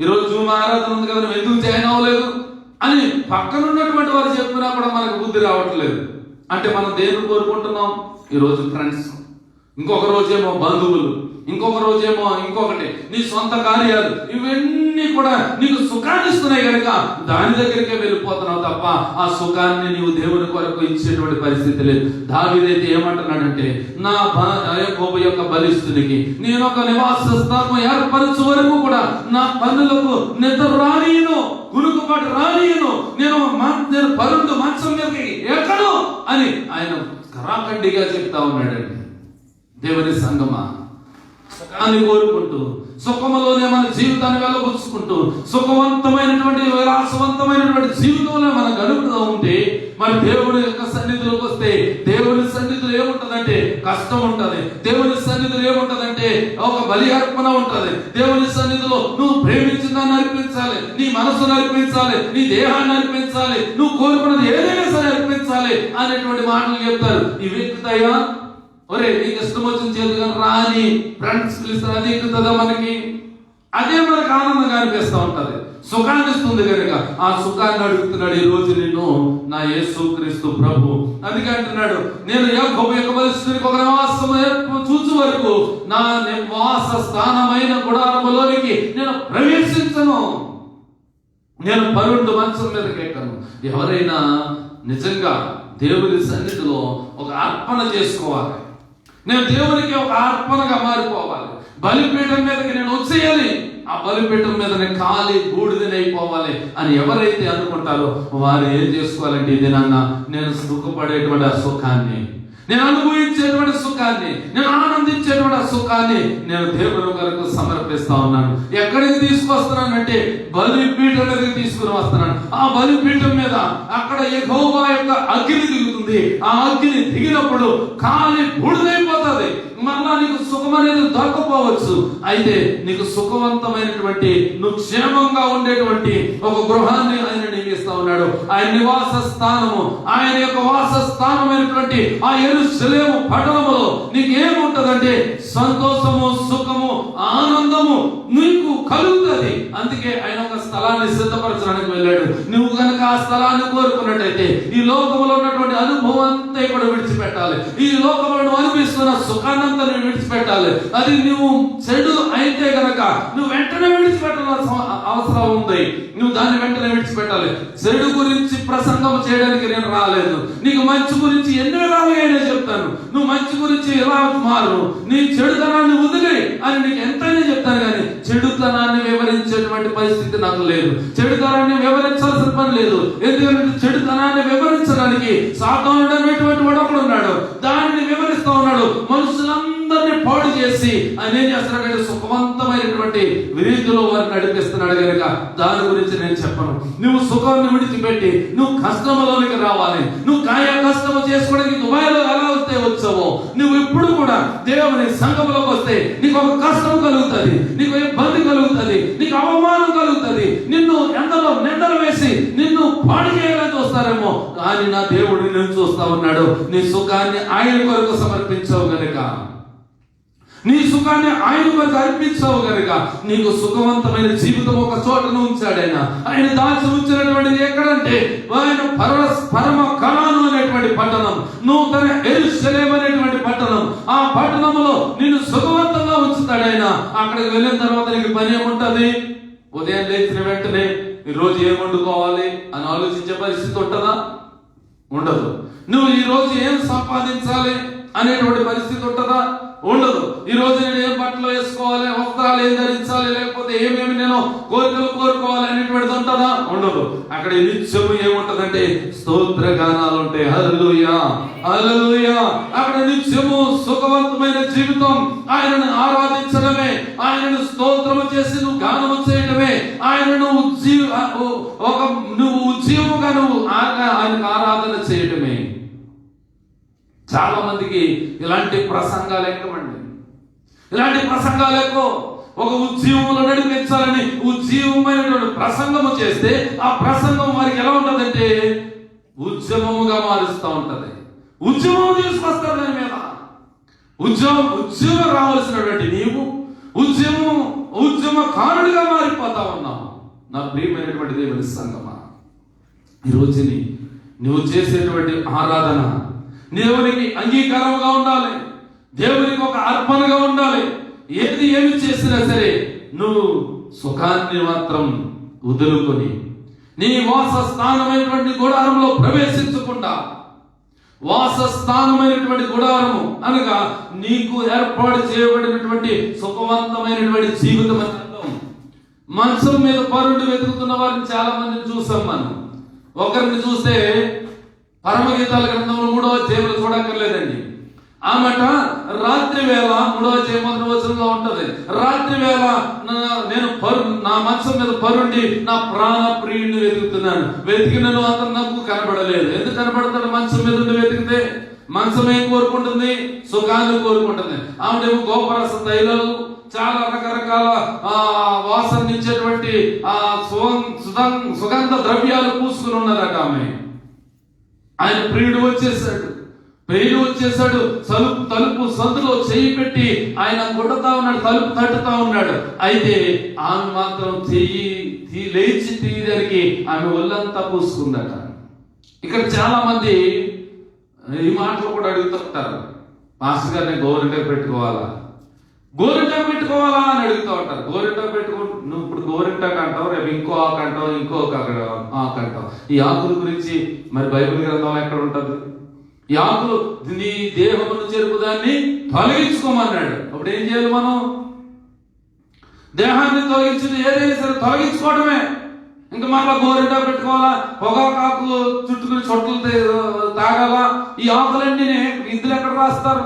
ఈ రోజు జూమ్ ఆరాధన ఉంది కదా నువ్వు ఎందుకు జాయిన్ అవ్వలేదు అని పక్కన ఉన్నటువంటి వారు చెప్పినా కూడా మనకు బుద్ధి రావట్లేదు. అంటే మనం దేన్ని కోరుకుంటున్నాం? ఈ రోజు ఫ్రెండ్స్, ఇంకొక రోజేమో బంధువులు, ఇంకొక రోజేమో ఇంకొకటి, నీ సొంత కార్యాలు, ఇవన్నీ కూడా నీకు సుఖాన్ని ఇస్తున్నాయి కనుక దాని దగ్గరికే వెళ్ళిపోతున్నావు తప్ప ఆ సుఖాన్ని నీవు దేవుని కొరకు ఇచ్చేటువంటి పరిస్థితి లేదు. దావీదైతే ఏమంటున్నాడంటే, నా యాకోబు యొక్క బలిష్ఠునికి నేను ఒక నివాస స్థానం ఏర్పరచు వరకు కూడా నా పన్నులకు నిద్ర రానియను, కునుకుపాటు రానియను, నేను పరుండు మంచం మీదకి ఎక్కడు అని ఆయన కరాఖండిగా చెప్తా ఉన్నాడండి. దేవుని సంగమా, సుఖాన్ని కోరుకుంటూ సుఖములోనే మన జీవితాన్ని వెళ్ళబుచ్చుకుంటూ సుఖవంతమైనటువంటి విలాసవంతమైనటువంటి జీవితంలో మనం గడుపుతూ ఉంటే మరి దేవుని యొక్క సన్నిధిలోకి వస్తే దేవుని సన్నిధిలో ఏముంటదంటే కష్టం ఉంటది, దేవుని సన్నిధిలో ఏముంటదంటే ఒక బలి అర్పణ ఉంటది. దేవుని సన్నిధిలో నువ్వు ప్రేమించిన దాన్ని అర్పించాలి, నీ మనసును అర్పించాలి, నీ దేహాన్ని అర్పించాలి, నువ్వు కోరుకున్నది ఏదైనా సరే అర్పించాలి అనేటువంటి మాటలు చెప్తారు. ఇవి ఎక్కుతాయా? ఒరే నీకు ఇష్టం వచ్చిన చేతుగా రాని ఫ్రెండ్స్ పిలుస్తారు, అది ఎక్కుతుందా మనకి? అదే మనకు ఆనందంగా అనిపిస్తూ ఉంటది, సుఖాన్ని ఇస్తుంది కనుక ఆ సుఖాన్ని అడుగుతున్నాడు ఈ రోజు నిన్ను నా యేసుక్రీస్తు ప్రభు. అందుకే అంటున్నాడు, నేను యాకోబు యొక్క బలిష్ఠునికి ఒక నివాసం చూచు వరకు నా నివాస స్థానమైన గుడారములోనికి నేను ప్రవేశించను, నేను పరుండు మంచం మీదకి ఎక్కను. ఎవరైనా నిజంగా దేవుని సన్నిధిలో ఒక అర్పణ చేసుకోవాలి, నేను దేవునికి ఒక అర్పణగా మారిపోవాలి, బలిపీఠం మీదకి నేను వచ్చేయాలి, ఆ బలిపీఠం మీద నేను ఖాళీ బూడిదనైపోవాలి అని ఎవరైతే అనుకుంటారో వారు ఏం చేసుకోవాలంటే, ఇది నాన్న నేను సుఖపడేటువంటి ఆ సుఖాన్ని, నేను అనుభవించేటువంటి సుఖాన్ని, నేను ఆనందించేటువంటి ఆ సుఖాన్ని నేను దేవుని కొరకు సమర్పిస్తా ఉన్నాను. ఎక్కడికి తీసుకొస్తున్నానంటే బలిపీఠం మీదకి తీసుకుని వస్తున్నాను. ఆ బలిపీఠం మీద అక్కడ యెహోవా యొక్క అగ్ని దిగుతుంది. ఆ అగ్ని దిగినప్పుడు ఖాళీ బూడిదైపోతుంది. మళ్ళా నీకు సుఖం అనేది దొరకపోవచ్చు, అయితే నీకు సుఖవంతమైనటువంటి నువ్వు క్షేమంగా ఉండేటువంటి ఒక గృహాన్ని ఆయన నియమిస్తా ఉన్నాడు. ఆయన నివాస స్థానము, ఆయన యొక్క వాస స్థానమైనటువంటి ఆ యెరూషలేము పట్టణములో నీకు ఏముంటదంటే సంతోషము, సుఖము, ఆనందము నీకు కలుగుతుంది. అందుకే ఆయన ఒక స్థలాన్ని సిద్ధపరచడానికి వెళ్ళాడు. నువ్వు కనుక ఆ స్థలాన్ని కోరుకున్నట్టయితే ఈ లోకంలో ఉన్నటువంటి అనుభవం అంతా కూడా విడిచిపెట్టాలి, ఈ లోకంలో నువ్వు అనిపిస్తున్న సుఖాన్ని నువ్వు విడిచిపెట్టాలి. అది నువ్వు చెడు అయితే గనక నువ్వు వెంటనే విడిచిపెట్టాల్సిన అవసరం ఉంది, నువ్వు దాన్ని వెంటనే విడిచిపెట్టాలి. చెడు గురించి ప్రసంగం చేయడానికి నేను రాలేదు, నీకు మంచి గురించి ఎన్ని విధాలుగా చెప్తాను. నువ్వు మంచి గురించి ఎలా మారు, నీ చెడుతనాన్ని వదిలే అని నీకు ఎంతైనా చెప్తాను, కానీ చెడుతనాన్ని వివరించేటువంటి పరిస్థితి నాకు లేదు, చెడుతనాన్ని వివరించాల్సిన పని లేదు. ఎందుకంటే చెడుతనాన్ని వివరించడానికి సాతానుడు అనేటువంటి వాడు ఒకడు ఉన్నాడు, దానిని వివరిస్తా ఉన్నాడు. మనుషులందరినీ పాడు చేసి ఆయన ఏం చేస్తున్నాడంటే సుఖవంతమైనటువంటి రీతిలో వారిని నడిపిస్తున్నాడు కనుక దాని గురించి నేను చెప్పను. నువ్వు సుఖాన్ని విడిచిపెట్టి నువ్వు కష్టంలోనికి రావాలి. నువ్వు కాయ కష్టం చేసుకోవడానికి దుబాయ్లో ఎలా వస్తే వచ్చావో నువ్వు ఇప్పుడు కూడా దేవుని సంఘంలోకి వస్తే నీకు ఒక కష్టం కలుగుతుంది, నీకు ఇబ్బంది కలుగుతుంది, నీకు అవమానం కలుగుతుంది, నిన్ను ఎందరో నిందలు వేసి నిన్ను పాడు చేయాలని చూస్తారేమో, కానీ నా దేవుడు నిన్ను చూస్తా ఉన్నాడు. నీ సుఖాన్ని ఆయన కొరకు సమర్పించావు గనుక, నీ సుఖాన్ని ఆయన కొరకు అర్పించావు గనుక నీకు సుఖవంతమైన జీవితం ఒక చోటను ఉంచాడు. ఆయన దాచి ఉంచినటువంటిది ఎక్కడంటే ఆయన పరమ కణాను అనేటువంటి పట్టణం, నూతన యెరూషలేము అనేటువంటి పట్టణం. ఆ పట్టణంలో నిన్ను సుఖవంతంగా ఉంచుతాడు ఆయన. అక్కడికి వెళ్ళిన తర్వాత నీకు పని ఏముంటది? ఉదయం లేచిన వెంటనే ఈ రోజు ఏం వండుకోవాలి అని ఆలోచించే పరిస్థితి ఉంటుందా? ఉండదు. నువ్వు ఈ రోజు ఏం సంపాదించాలి అనేటువంటి పరిస్థితి ఉంటుందా? ఉండదు. ఈ రోజు నేను ఏం బట్టలు వేసుకోవాలి, వస్త్రాలు ఏం ధరించాలి, లేకపోతే లేకపోతే ఏమేమి నేను కోరికలు కోరుకోవాలి అనేటువంటిది ఉంటుందా? ఉండదు. అక్కడ నిత్యము ఏముంటదంటే స్తోత్ర గానాలు ఉంటాయి. హల్లెలూయా, హల్లెలూయా. అక్కడ నిత్యము సుఖవంతమైన జీవితం, ఆయనను ఆరాధించడమే, ఆయనను స్తోత్రము చేసి నువ్వు గానము చేయడమే, ఆయనను నువ్వు ఉజ్జీవముగా నువ్వు ఆయనకు ఆరాధన చేయడమే. చాలా మందికి ఇలాంటి ప్రసంగాలు ఎక్కువండి, ఇలాంటి ప్రసంగాలు ఎక్కువ. ఒక ఉజ్జీవంలో నడిపించాలని ఉజ్జీవమైనటువంటి ప్రసంగము చేస్తే ఆ ప్రసంగం వారికి ఎలా ఉంటదంటే ఉద్యమముగా మారుస్తూ ఉంటది. ఉద్యమం తీసుకొస్తారు దాని మీద. ఉద్యమం రావాల్సినటువంటి నీవు ఉద్యమకారుడిగా మారిపోతా ఉన్నావు. నా ప్రియమైనటువంటి దేవుని సంగమా, ఈ రోజుని నువ్వు చేసేటువంటి ఆరాధన దేవునికి అంగీకారంగా ఉండాలి, దేవునికి ఒక అర్పణగా ఉండాలి. ఏమి చేసినా సరే నువ్వు సుఖాన్ని మాత్రం వదులుకొని నీ వాసస్థానమైనటువంటి గుడారంలో ప్రవేశించకుండా, వాసస్థానమైనటువంటి గుడారము అనగా నీకు ఏర్పాటు చేయబడినటువంటి సుఖవంతమైనటువంటి జీవితం అని అర్థం. మంచం మీద పరుండి వెతుకుతున్న వారిని చాలా మందిని చూసాం మనం. ఒకరిని చూస్తే పరమగీతాల గ్రంథంలో 3వ అధ్యాయంలో చూడక్కర్లేదండి. ఆమెట రాత్రి వేళ 3వ అధ్యాయం 1వ వచనంలో ఉంటది. రాత్రి వేళ నేను నా మంచం మీద పరుండి నా ప్రాణ ప్రియుడిని వెతుకుతున్నాను. వెతికినను అతను నాకు కనబడలేదు. ఎందుకు కనబడతాడు? మంచం మీద ఉండి వెతికితే. మంచం ఏం కోరుకుంటుంది? సుఖాన్ని కోరుకుంటుంది. ఆవిడేమో గోపరస తైలాలు, చాలా రకరకాల వాసన ఇచ్చేటువంటి సుగంధ ద్రవ్యాలు పూసుకుని ఉన్నదట ఆమె. ఆయన ప్రియుడు వచ్చేసాడు. తలుపు సందులో చెయ్యి పెట్టి ఆయన కొడతా ఉన్నాడు, తలుపు తట్టుతా ఉన్నాడు. అయితే ఆమె మాత్రం లేచి తీయడానికి ఆమె ఒళ్ళంతా పూసుకుందట. ఇక్కడ చాలా మంది ఈ మాటలు కూడా అడుగుతుంటారు, మాస్టర్ గారిని గోరింటాకు పెట్టుకోవాలా అని అడుగుతూ ఉంటారు. గోరింటాకు నువ్వు ఇప్పుడు గోరింటాకు అంటావు, రేపు ఇంకో ఆకు అంటావు, ఇంకో ఆకు అంటావు. ఈ ఆకుల గురించి మరి బైబిల్ గ్రంథంలో ఎక్కడ ఉంటుంది? ఈ ఆకులు నీ దేహమును చెరుపు దాన్ని తొలగించుకోమన్నాడు. అప్పుడు ఏం చేయాలి? మనం దేహాన్ని తొలగించింది ఏదైనా సరే తొలగించుకోవడమే. ఇంకా మళ్ళా గోరింటా పెట్టుకోవాలా, పొగాకు చుట్టుకుని చొట్లు తాగాలా? ఈ ఆకులన్నీ ఇందులో ఎక్కడ రాస్తారు?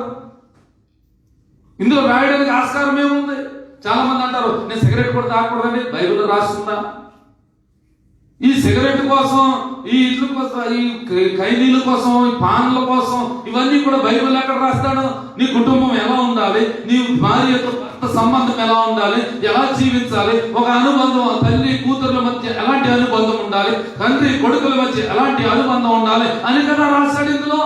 ఇందులో రాయడానికి ఆస్కారం ఏముంది? చాలా మంది అంటారు నేను సిగరెట్ కూడా తాగకూడదండి, బైబిల్లో రాస్తుందా? ఈ సిగరెట్ కోసం, ఈ ఇడ్ల కోసం, ఈ ఖైదీల కోసం, ఈ పాన్ల కోసం ఇవన్నీ కూడా బైబిల్ ఎక్కడ రాస్తాడు? నీ కుటుంబం ఎలా ఉండాలి, నీ భార్యతో భర్త సంబంధం ఎలా ఉండాలి, ఎలా జీవించాలి, ఒక అనుబంధం తల్లి కూతుర్ల మధ్య ఎలాంటి అనుబంధం ఉండాలి, తండ్రి కొడుకుల మధ్య ఎలాంటి అనుబంధం ఉండాలి అని కదా రాశాడు. ఇందులో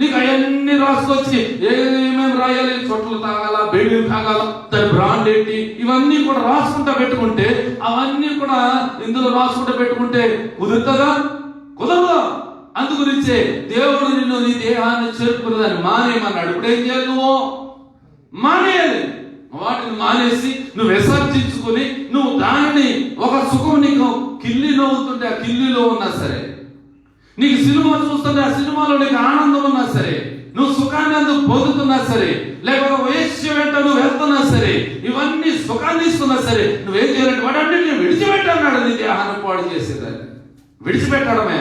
నీకు అవన్నీ రాసుకొచ్చి ఏమేమి రాయాలి, చొట్లు తాగాల, బెడ్లు తాగాల, దాని బ్రాండ్ ఏంటి, ఇవన్నీ కూడా రాసుకుంటా పెట్టుకుంటే, అవన్నీ కూడా ఇందులో రాసుకుంటా పెట్టుకుంటే కుదురుతుందా? కుదరదా? అందుగురించే దేవుడు నిన్ను నీ దేహాన్ని చేరుకున్నదాన్ని మానేయమన్నాడు. ఇప్పుడు ఏం చేయాలి? నువ్వు మానేయాలి. వాటిని మానేసి నువ్వు విసర్జించుకుని నువ్వు దానిని ఒక సుఖం నీకు కిల్లిలో అవుతుంటే ఆ కిల్లిలో ఉన్నా సరే, నీకు సినిమా చూస్తుంటే ఆ సినిమాలో నీకు ఆనందం ఉన్నా సరే, నువ్వు సుఖాన్ని అందుకు పొందుతున్నా సరే, లేకపోతే వేశ్య వెంట నువ్వు వెళ్తున్నా సరే, ఇవన్నీ సుఖాన్ని ఇస్తున్నా సరే, నువ్వేం చేయాలంటే వాటన్నిటిని విడిచిపెట్టన్నాడు. నీ దేహాన్ని పాడు చేసేదాన్ని విడిచిపెట్టడమే.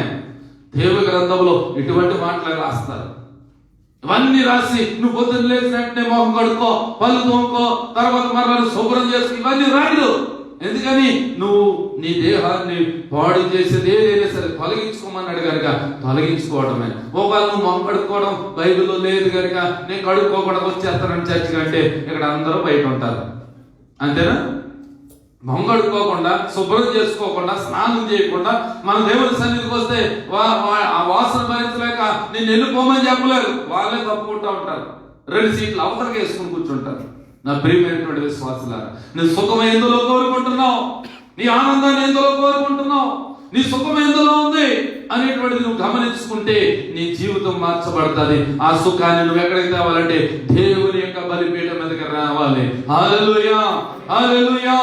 దేవుని గ్రంథంలో ఇటువంటి మాటలు రాస్తారు. ఇవన్నీ రాసి నువ్వు పొద్దున్న లేచిన వెంటనే మొహం కడుక్కో, పళ్ళు తోముకో, తర్వాత మరలా శుభ్రం చేసుకో, ఇవన్నీ రాయలు. ఎందుకని? నువ్వు నీ దేహాన్ని పాడు చేసేది ఏదైనా సరే తొలగించుకోమన్నాడు కనుక తొలగించుకోవడమే. ఒకవేళ నువ్వు మొహం కడుక్కోవడం బైబిల్లో లేదు కనుక నేను కడుక్కోకుండా వచ్చేస్తానని చర్చి కంటే ఇక్కడ అందరూ బయట ఉంటారు. అంతేనా? మొహం కడుక్కోకుండా, శుభ్రం చేసుకోకుండా, స్నానం చేయకుండా మన దేవుని సన్నిధికి వస్తే ఆ వాసన భరించలేక నిన్ను వెళ్ళిపోమని చెప్పలేరు. వాళ్ళే తప్పుకుంటూ ఉంటారు. 2 సీట్లు అవతలకి వేసుకుని కూర్చుంటారు. నా ప్రియమైనటువంటి విశ్వాసులారా, నీ సుఖం ఎందులో కోరుకుంటున్నావు? నీ ఆనందాన్ని ఎందులో కోరుకుంటున్నావు? నీ సుఖం ఎందులో ఉంది అనేటువంటిది నువ్వు గమనించుకుంటే నీ జీవితం మార్చబడుతుంది. ఆ సుఖాన్ని నువ్వు ఎక్కడికి తేవాలంటే దేవుని యొక్క బలిపీఠం మీదకి రావాలి. హల్లెలూయా, హల్లెలూయా.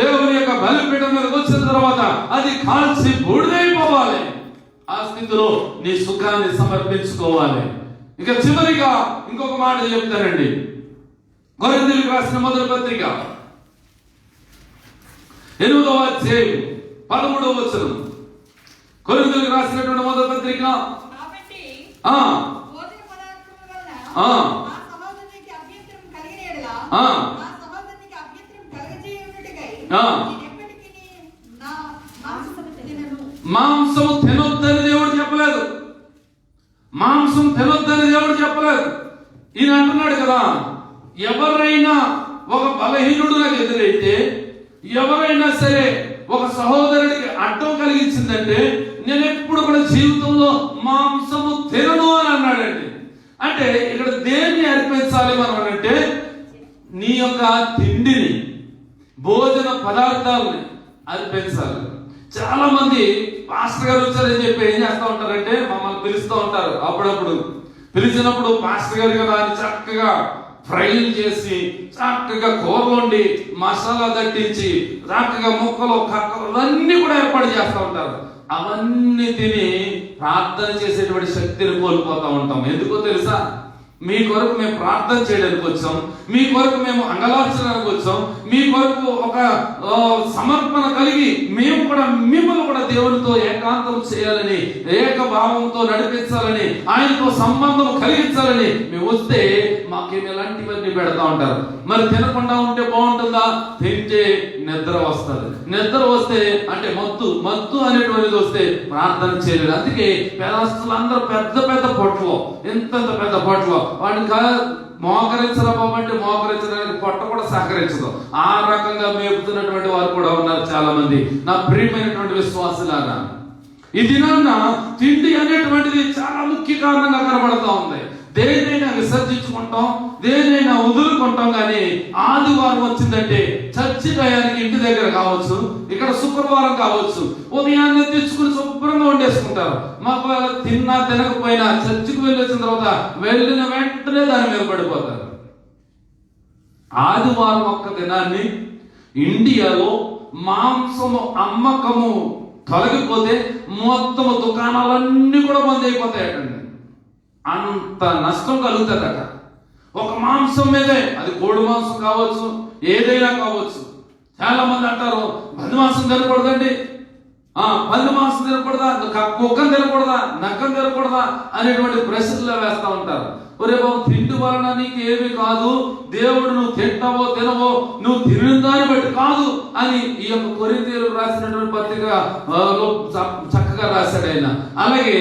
దేవుని యొక్క బలిపీఠం మీదకి వచ్చిన తర్వాత అది కాల్చి బూడిదైపోవాలి. ఆ స్థితిలో నీ సుఖాన్ని సమర్పించుకోవాలి. ఇక చివరిగా ఇంకొక మాట చెప్తానండి. కొరింథీయులకు రాసిన మొదటి పత్రిక 8వ అధ్యాయం 13వ వచనం. కొరింథీయులకు రాసినటువంటి మొదటి పత్రిక. కాబట్టి ఆ భోజన పదార్థముల వలన ఆ నా సహోదరునికి అభ్యంతరం కలిగిన యెడల ఆ నా సహోదరునికి అభ్యంతరం కలుగజేయుటకై ఆ నేను ఎప్పటికీ నా మాంసము తినను. మాంసము తినొద్దని దేవుడు చెప్పలేదు. మాంసం తినొద్దని దేవుడు చెప్పలేదు. ఈయన అంటున్నాడు కదా, ఎవరైనా ఒక బలహీనుడు నాకు ఎదురైతే, ఎవరైనా సరే ఒక సహోదరుడికి అడ్డం కలిగించిందంటే నేను ఎప్పుడు కూడా జీవితంలో మాంసము తినను అని అన్నాడండి. అంటే ఇక్కడ దేన్ని అర్పించాలి మనం అంటే, నీ యొక్క తిండిని, భోజన పదార్థాలని అర్పించాలి. చాలా మంది పాస్టర్ గారు వచ్చారని చెప్పి ఏం చేస్తూ ఉంటారంటే, మమ్మల్ని పిలుస్తూ ఉంటారు. అప్పుడప్పుడు పిలిచినప్పుడు పాస్టర్ గారు కదా అని చక్కగా ఫ్రైలు చేసి, చక్కగా కూరలు వండి, మసాలా దట్టించి, చక్కగా ముక్కలు కక్కలు అన్నీ కూడా ఏర్పాటు చేస్తూ ఉంటారు. అవన్నీ తిని ప్రార్థన చేసేటువంటి శక్తిని కోల్పోతూ ఉంటాం. ఎందుకో తెలుసా? మీ కొరకు మేము ప్రార్థన చేయడానికి వచ్చాం, మీ కొరకు మేము అంగలార్చడానికి వచ్చాం, మీ కొరకు ఒక సమర్పణ కలిగి మేము కూడా మిమ్మల్ని కూడా దేవునితో ఏకాంతం చేయాలని, ఏకభావంతో నడిపించాలని, ఆయనతో సంబంధం కలిగించాలని మేము వస్తే మాకేమి ఎలాంటివన్నీ పెడతా ఉంటారు. మరి తినకుండా ఉంటే బాగుంటుందా? తింటే నిద్ర వస్తుంది. నిద్ర వస్తే అంటే మత్తు అనేటువంటిది వస్తే ప్రార్థన చేయలేదు. అందుకే పేదస్తులు అందరూ పెద్ద పెద్ద పొట్లు, ఎంత పెద్ద పొట్లు, వాడిని మోకరించరా బాబు అంటే మోకరించడానికి పొట్ట కూడా సహకరించదు. ఆ రకంగా మేపుతున్నటువంటి వారు కూడా ఉన్నారు చాలా మంది. నా ప్రియమైనటువంటి విశ్వాసులారా, ఈ దినాన్న తిండి అనేటువంటిది చాలా ముఖ్య కారణంగా కనబడతా ఉంది. దేనైనా విసర్జించుకుంటాం, దేనైనా వదులుకుంటాం. కానీ ఆదివారం వచ్చిందంటే చర్చి టయానికి ఇంటి దగ్గర కావచ్చు, ఇక్కడ శుక్రవారం కావచ్చు, ఉదయాన్నే తెచ్చుకుని శుభ్రంగా వండేసుకుంటారు. మాకు తిన్నా తినకపోయినా చర్చికి వెళ్ళి వచ్చిన తర్వాత వెళ్ళిన వెంటనే దాని మీద పడిపోతారు. ఆదివారం ఒక్క దినాన్ని ఇండియాలో మాంసము అమ్మకము తొలగిపోతే మొత్తము దుకాణాలన్నీ కూడా బంద్ అయిపోతాయటండి. అంత నష్టం కలుగుతుందట ఒక మాంసం మీదే. అది కోడి మాంసం కావచ్చు, ఏదైనా కావచ్చు. చాలా మంది అంటారు పంది మాంసం తినకూడదండి, పంది మాంసం తినకూడదా, కుక్కను తినకూడదా, నక్కను తినకూడదా అనేటువంటి ప్రశ్నలు వేస్తా ఉంటారు. ఒరే బాబు, తిండి వలన నీకు ఏమి కాదు, దేవుడు నువ్వు తింటావో తినవో నువ్వు తిరిగిన దాన్ని బట్టి కాదు అని ఈ యొక్క కొరింథీయులకు రాసినటువంటి పత్రిక చక్కగా రాశాడు ఆయన. అలాగే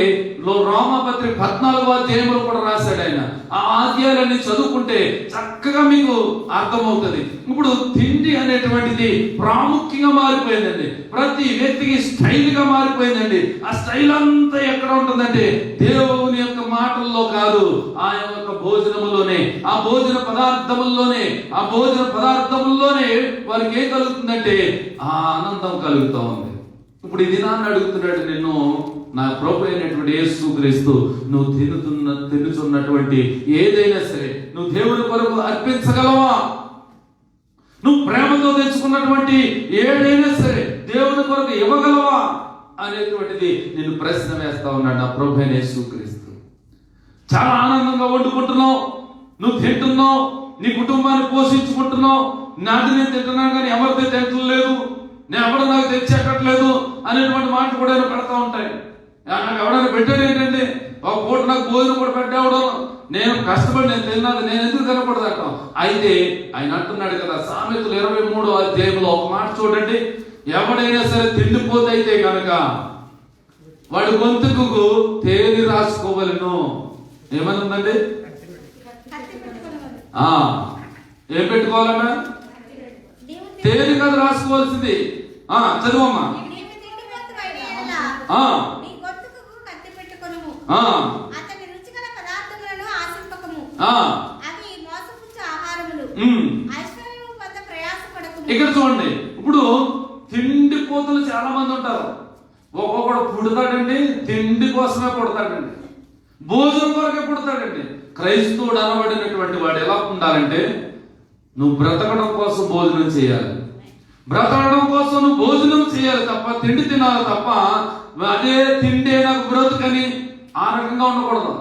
రోమాపత్రిక 14వ అధ్యాయంలో కూడా రాశాడు ఆయన. ఆ అధ్యాయాలన్నీ చదువుకుంటే చక్కగా మీకు అర్థమవుతుంది. ఇప్పుడు తిండి అనేటువంటిది ప్రాముఖ్యంగా మారిపోయిందండి. ప్రతి వ్యక్తికి స్టైల్ గా మారిపోయిందండి. ఆ స్టైల్ అంతా ఎక్కడ ఉంటుందంటే దేవుని యొక్క మాటల్లో కాదు, ఆ యొక్క భోజనములోనే, ఆ భోజన పదార్థముల్లోనే వారికి ఏం కలుగుతుందంటే ఆ ఆనందం కలుగుతూ ఉంది. ఇప్పుడు ఈ దినాన్ని అడుగుతున్నాడు నిన్ను, నా ప్రభు అయినటువంటి యేసుక్రీస్తు, నువ్వు తినుచున్నటువంటి ఏదైనా సరే నువ్వు దేవుని కొరకు అర్పించగలవా? నువ్వు ప్రేమతో తెచ్చుకున్నటువంటి ఏదైనా సరే దేవుని కొరకు ఇవ్వగలవా అనేటువంటిది నేను ప్రశ్న వేస్తా ఉన్నాడు నా ప్రభు అయిన యేసుక్రీస్తు. చాలా ఆనందంగా వండుకుంటున్నావు, నువ్వు తింటున్నావు, నీ కుటుంబాన్ని పోషించుకుంటున్నావు. నాది నేను తింటున్నాను కానీ ఎవరితో తింటలేదు, నేను ఎవరు నాకు తెచ్చేటట్లేదు అనేటువంటి మాటలు కూడా పెడతా ఉంటాయి. నాకు ఎవడైనా పెట్టాడు ఏంటంటే, ఒక పూట నాకు భోజనం కూడా పెట్టేవడం, నేను కష్టపడి నేను తిన్నది నేను ఎందుకు తినకూడదు అంటాం. అయితే ఆయన అంటున్నాడు కదా సామెతలు 23వ అధ్యాయంలో ఒక మాట చూడండి, ఎవడైనా సరే తిండిపోతే అయితే కనుక వాడి గొంతుకు తేనె రాసుకోవలను. ఏమని ఉందండి? ఏం పెట్టుకోవాలన్నా? తేనె కదా రాసుకోవాల్సింది. చదువమ్మా. ఇక్కడ చూడండి, ఇప్పుడు తిండిపోతులు చాలా మంది ఉంటారు. ఒక్కొక్కడు పుడతాడండి తిండి కోసమే పుడతాడండి, భోజనం కొరకే పుడతాడండి. క్రైస్తవుడు అనబడినటువంటి వాడు ఎలా ఉండాలంటే, నువ్వు బ్రతకడం కోసం భోజనం చేయాలి, బ్రతకడం కోసం నువ్వు భోజనం చేయాలి తప్ప తిండి తినాలి తప్ప అదే తిండే నాకు బ్రతుకని ఆ రకంగా ఉండకూడదు.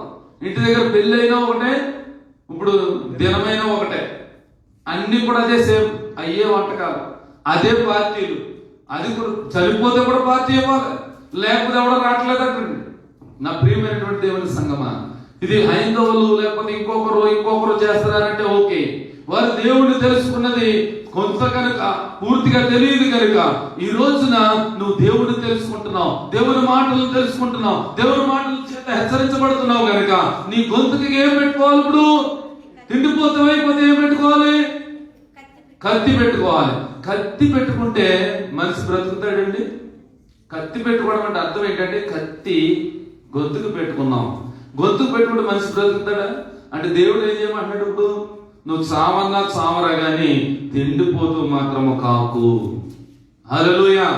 ఇంటి దగ్గర పెళ్ళి అయినా ఒకటే, ఇప్పుడు దినమైనా ఒకటే, అన్ని కూడా అదే సేమ్, అయ్యే వంటకాలు, అదే పార్టీలు, అది కూడా చనిపోతే కూడా పార్టీ ఇవ్వాలి, లేకపోతే ఎవడో రావట్లేదంటండి. నా ప్రియమైనటువంటి దేవుని సంగమా, ఇది హైందవులు లేకపోతే ఇంకొకరు చేస్తున్నారంటే ఓకే, వారు దేవుడిని తెలుసుకున్నది కొంత కనుక పూర్తిగా తెలియదు కనుక ఈ రోజున నువ్వు దేవుడిని తెలుసుకుంటున్నావు, దేవుని మాటలు తెలుసుకుంటున్నావు, దేవుని మాటల చేత హెచ్చరించబడుతున్నావు కనుక నీ గొంతుకి ఏం పెట్టుకోవాలి? ఇప్పుడు తిండిపోతాం అయిపోతే ఏం పెట్టుకోవాలి? కత్తి పెట్టుకోవాలి. కత్తి పెట్టుకుంటే మనిషి బ్రతుకుతాడండి? కత్తి పెట్టుకోవడం అంటే అర్థం ఏంటంటే కత్తి గొంతుకు పెట్టుకున్నాం, గొంతుకు పెట్టుకుంటే మనిషి బ్రతుకుతాడా? అంటే దేవుడు ఏం చేయమంటున్నాడు? ఇప్పుడు నువ్వు చావన్నా చావరా గాని తిండిపోతూ మాత్రము కాకు. హల్లెలూయా,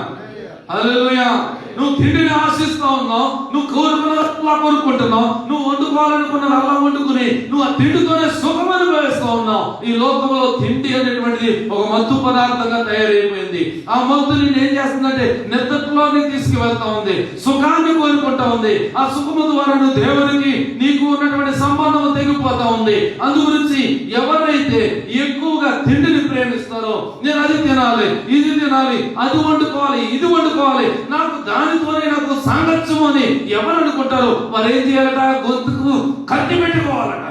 హల్లెలూయా. నువ్వు తిండిని ఆశిస్తా ఉన్నావు, నువ్వు కోరుకుంటున్నావు, నువ్వు వండుకోవాలనుకున్నది అలా వండుకుని నువ్వు ఆ తిండితోనే సుఖం అనుభవిస్తా ఉన్నావు. ఈ లోకంలో తిండి అనేటువంటిది ఒక మత్తు పదార్థంగా తయారైపోయింది. ఆ మత్తు నేను ఏం చేస్తుందంటే నిద్రలోకి తీసుకువెళ్తా ఉంది, సుఖాన్ని కోరుకుంటా ఉంది. ఆ సుఖము ద్వారా నువ్వు దేవునికి నీకు ఉన్నటువంటి సంబంధం తెగిపోతా ఉంది. అందు గురించి ఎవరైతే ఎక్కువగా తిండిని ప్రేమిస్తారో, నేను అది తినాలి, ఇది తినాలి, అది వండుకోవాలి, ఇది వండుకోవాలి, నాకు దానితోనే నాకు సాంగత్యం అని ఎవరు అనుకుంటారో వారు ఏం చేయాలట? గొంతుకు కత్తి పెట్టుకోవాలట.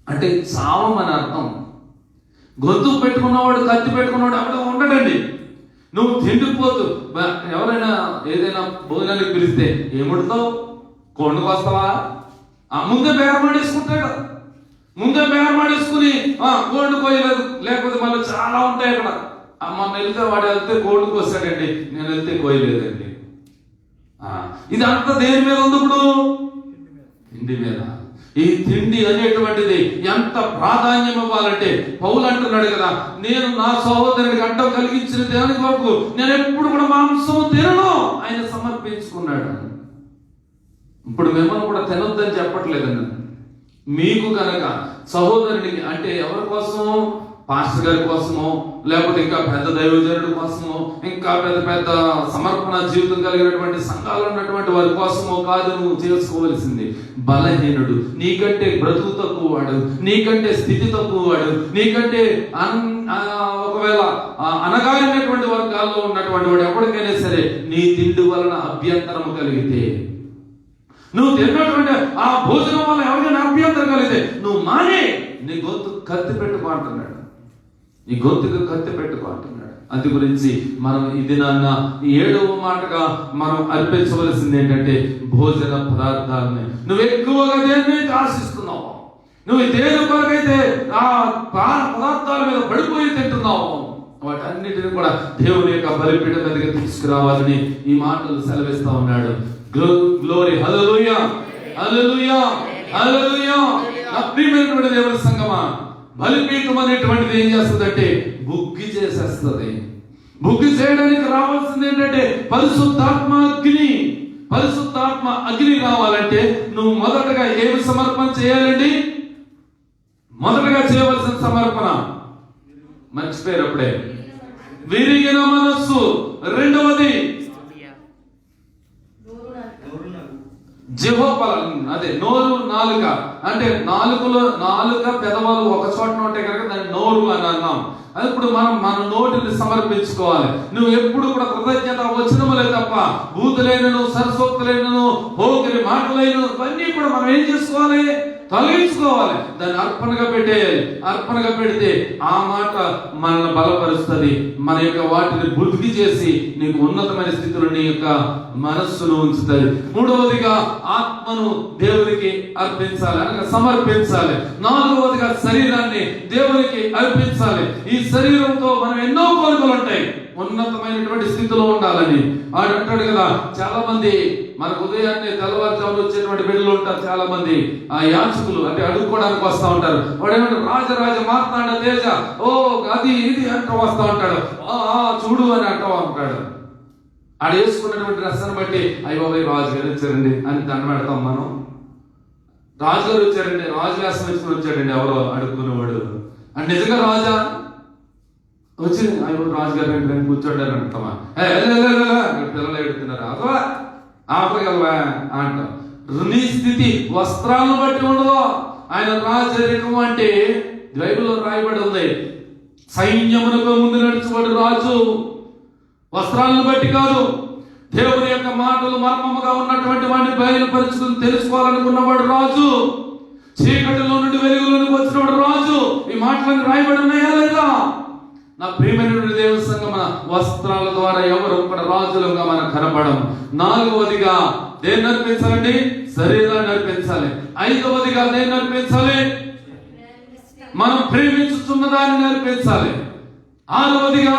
అంటే చావమని అర్థం. గొంతుకు పెట్టుకున్నవాడు కత్తి పెట్టుకున్నవాడు ఎవడో ఉండడండి. నువ్వు తిండిపోతూ ఎవరైనా ఏదైనా భోజనానికి పిలిస్తే ఏముడతావు? కొండకు వస్తావా? ముందే బేరమాడేసుకుంటాడు, ముందే బేరమాడేసుకుని కోల్డ్ కోయలేదు, లేకపోతే మళ్ళీ చాలా ఉంటాయి అక్కడ. మొన్న వెళ్తే వాడు వెళ్తే కోల్డ్ కోస్తాడండి, నేను వెళ్తే కోయలేదండి. ఇది అంతా దేని మీద ఉంది? ఇప్పుడు తిండి మీద. ఈ తిండి అనేటువంటిది ఎంత ప్రాధాన్యం ఇవ్వాలంటే పౌలు అంటున్నాడు కదా, నేను నా సహోదరుడికి అడ్డం కలిగించిన దాని వరకు నేను ఎప్పుడు కూడా మాంసం తినను ఆయన సమర్పించుకున్నాడు. ఇప్పుడు మిమ్మల్ని కూడా తినొద్దని చెప్పట్లేదండి. మీకు కనుక సహోదరుడికి అంటే ఎవరి కోసం? పాస్టర్ గారి కోసమో, లేకపోతే ఇంకా పెద్ద దైవజనుడి కోసమో, ఇంకా పెద్ద పెద్ద సమర్పణ జీవితం కలిగినటువంటి సంఘాలు ఉన్నటువంటి వారి కోసమో కాదు నువ్వు చేసుకోవలసింది. బలహీనుడు, నీకంటే బ్రతుకు తక్కువ వాడు, నీకంటే స్థితి తక్కువ వాడు, నీకంటే ఒకవేళ అనగారినటువంటి వర్గాల్లో ఉన్నటువంటి వాడు ఎప్పటికైనా సరే నీ తిండి వలన అభ్యంతరము కలిగితే, నువ్వు తిన్నటువంటి ఆ భోజనం వల్ల ఎవరికైనా అభ్యంతరం కలిగితే నువ్వు మానే, నీ గొంతు కత్తి పెట్టుకో అంటున్నాడు. నీ గొంతుకు కత్తి పెట్టుకో అంటున్నాడు. అందు గురించి మనం ఇది నాన్న 7వ మాటగా మనం అర్పించవలసింది ఏంటంటే భోజన పదార్థాలని. నువ్వు ఎక్కువగా దేన్నైతే ఆశిస్తున్నావు, నువ్వు దేని కొరకైతే ఆ పదార్థాల మీద పడిపోయి తింటున్నావు, వాటన్నిటిని కూడా దేవుని యొక్క బలిపీఠం మీదకి తీసుకురావాలని ఈ మాటలు సెలవిస్తా ఉన్నాడు. గ్లోరీ, హల్లెలూయా, హల్లెలూయా, హల్లెలూయా. నా ప్రియమైనటువంటి దేవుని సంగమా, బలిపీఠం అనేటువంటిది ఏం చేస్తుందంటే బుగ్గి చేసేస్తుంది. బుగ్గి చేయడానికి రావాల్సింది ఏంటంటే పరిశుద్ధాత్మ అగ్ని. పరిశుద్ధాత్మ అగ్ని రావాలంటే నువ్వు మొదటగా ఏమి సమర్పణ చేయాలండి? మొదటగా చేయవలసిన సమర్పణ మర్చిపోయారు అప్పుడే, విరిగిన మనస్సు. రెండవది జిహ్వఫలం, అదే నోరు, నాలుక. అంటే నాలుక పెదవులు ఒక చోట ఉంటే కనుక దాన్ని నోరు అని అన్నాం. అది ఇప్పుడు మన నోటిని సమర్పించుకోవాలి. నువ్వు ఎప్పుడు కూడా కృతజ్ఞత వచనములే తప్ప బూతులైనను, సరస్వక్తులైనను, పోకిరి మాటలైన ఇవన్నీ కూడా మనం ఏం చేసుకోవాలి? తొలగించుకోవాలి. దాన్ని అర్పణగా పెట్టేయాలి. అర్పణగా పెడితే ఆ మాట మనల్ని బలపరుస్తుంది. మన యొక్క వాటిని బుద్ధి చేసి నీకు ఉన్నతమైన స్థితిలో నీ యొక్క మనస్సును ఉంచుతుంది. మూడవదిగా ఆత్మను దేవునికి అర్పించాలి, అనగా సమర్పించాలి. నాలుగవదిగా శరీరాన్ని దేవునికి అర్పించాలి. ఈ శరీరంతో మనం ఎన్నో కోరికలు ఉంటాయి, ఉన్నతమైనటువంటి స్థితిలో ఉండాలని. వాడు అంటాడు కదా, చాలా మంది మనకు ఉదయాన్నే తెల్లవారుజాములు వచ్చేటువంటి బిడ్డలు ఉంటారు. చాలా మంది ఆ యాచకులు అంటే అడుక్కోవడానికి వస్తూ ఉంటారు. వాడు ఏమంటాడు? రాజరాజ మార్తాండ తేజ, ఓ అది ఇది అంటూ వస్తూ ఉంటాడు. చూడు అని అంటూ ఉంటాడు. ఆడ వేసుకున్నటువంటి డ్రెస్సును బట్టి అయ్యో రాజుగారు వచ్చారండి అని దండ పెడతాం మనం. రాజుగారు వచ్చారండి, రాజు వేసం వేసుకుని వచ్చాడండి ఎవరో అడుక్కునేవాడు అంటే నిజంగా రాజా వచ్చి అయ్యో రాజుగారు రండి కూర్చోండి అంటామా? పిల్లలు ఎడుతున్నారు అథవా ఆపగలవా అంటాం. నీ స్థితి వస్త్రాలను బట్టి ఉండదు. ఆయన రాజరికం అంటే బైబిల్లో రాయబడి ఉంది, సైన్యమునకు ముందు నడుచుబడి రాజు. వస్త్రాలను బట్టి కాదు, దేవుని యొక్క మాటలు మర్మముగా ఉన్నటువంటి వాడిని బయలుపరుచుకుని తెలుసుకోవాలనుకున్నవాడు రాజు. చీకటిలో నుండి వెలుగులోనికి వచ్చినవాడు రాజు. ఈ మాటలను రాయబడి ఉన్నాయా లేదా? నా ప్రియమైనటువంటి దేవుని సంగమన, వస్త్రాల ద్వారా ఎవరు కూడా రాజులుగా మనకు కనపడం. 4వదిగా దేన్ని నడిపించాలండి? శరీరాన్ని నడిపించాలి. 5వదిగా దేన్ని నడిపించాలి? మనం ప్రేమించుతున్న దాన్ని నడిపించాలి. 6వదిగా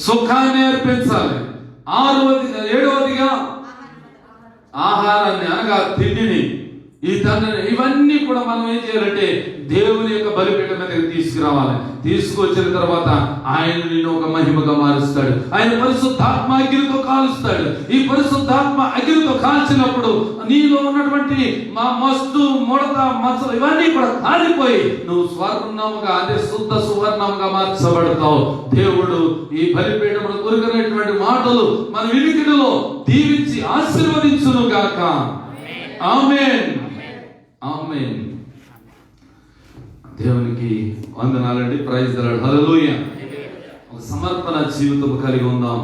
సుఖాన్ని నేర్పించాలి. 7వదిగా ఆహారాన్ని అనగా తిండిని, ఈ తండ్రిని, ఇవన్నీ కూడా మనం ఏం చేయాలంటే దేవుని యొక్క బలిపీఠం మీదకి తీసుకురావాలి. తీసుకొచ్చిన తర్వాత ఆయన నిన్ను ఒక మహిమగా మారుస్తాడు. ఆయన పరిశుద్ధాత్మ అగ్నితో కాలుస్తాడు. ఈ పరిశుద్ధాత్మ అగ్నితో కాల్చినప్పుడు నీలో ఉన్నటువంటి మస్తు ముడత మచ్చలు ఇవన్నీ కూడా కాలిపోయి నువ్వు స్వర్ణముగా, అదే శుద్ధ సువర్ణముగా మార్చబడతావు. దేవుడు ఈ బలిపీఠమును కొరిగినటువంటి మాటలు మన వినికిడిలో దీవించి ఆశీర్వదించును గాక. ఆమేన్, ఆమేన్. దేవునికి వందనాలండి. Praise the Lord. హల్లెలూయా. ఒక సమర్పణ జీవితం కలిగి ఉందాం.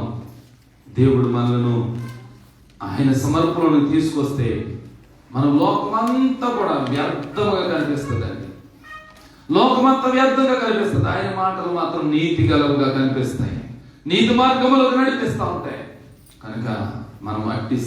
దేవుడు మనలను ఆయన సమర్పణను తీసుకొస్తే మన లోకమంతా కూడా వ్యర్థంగా కనిపిస్తుందండి. లోకమంతా వ్యర్థంగా కనిపిస్తుంది. ఆయన మాటలు మాత్రం నీతి గలవుగా కనిపిస్తాయి, నీతి మార్గములకు నడిపిస్తూ ఉంటాయి. కనుక మనం అట్టి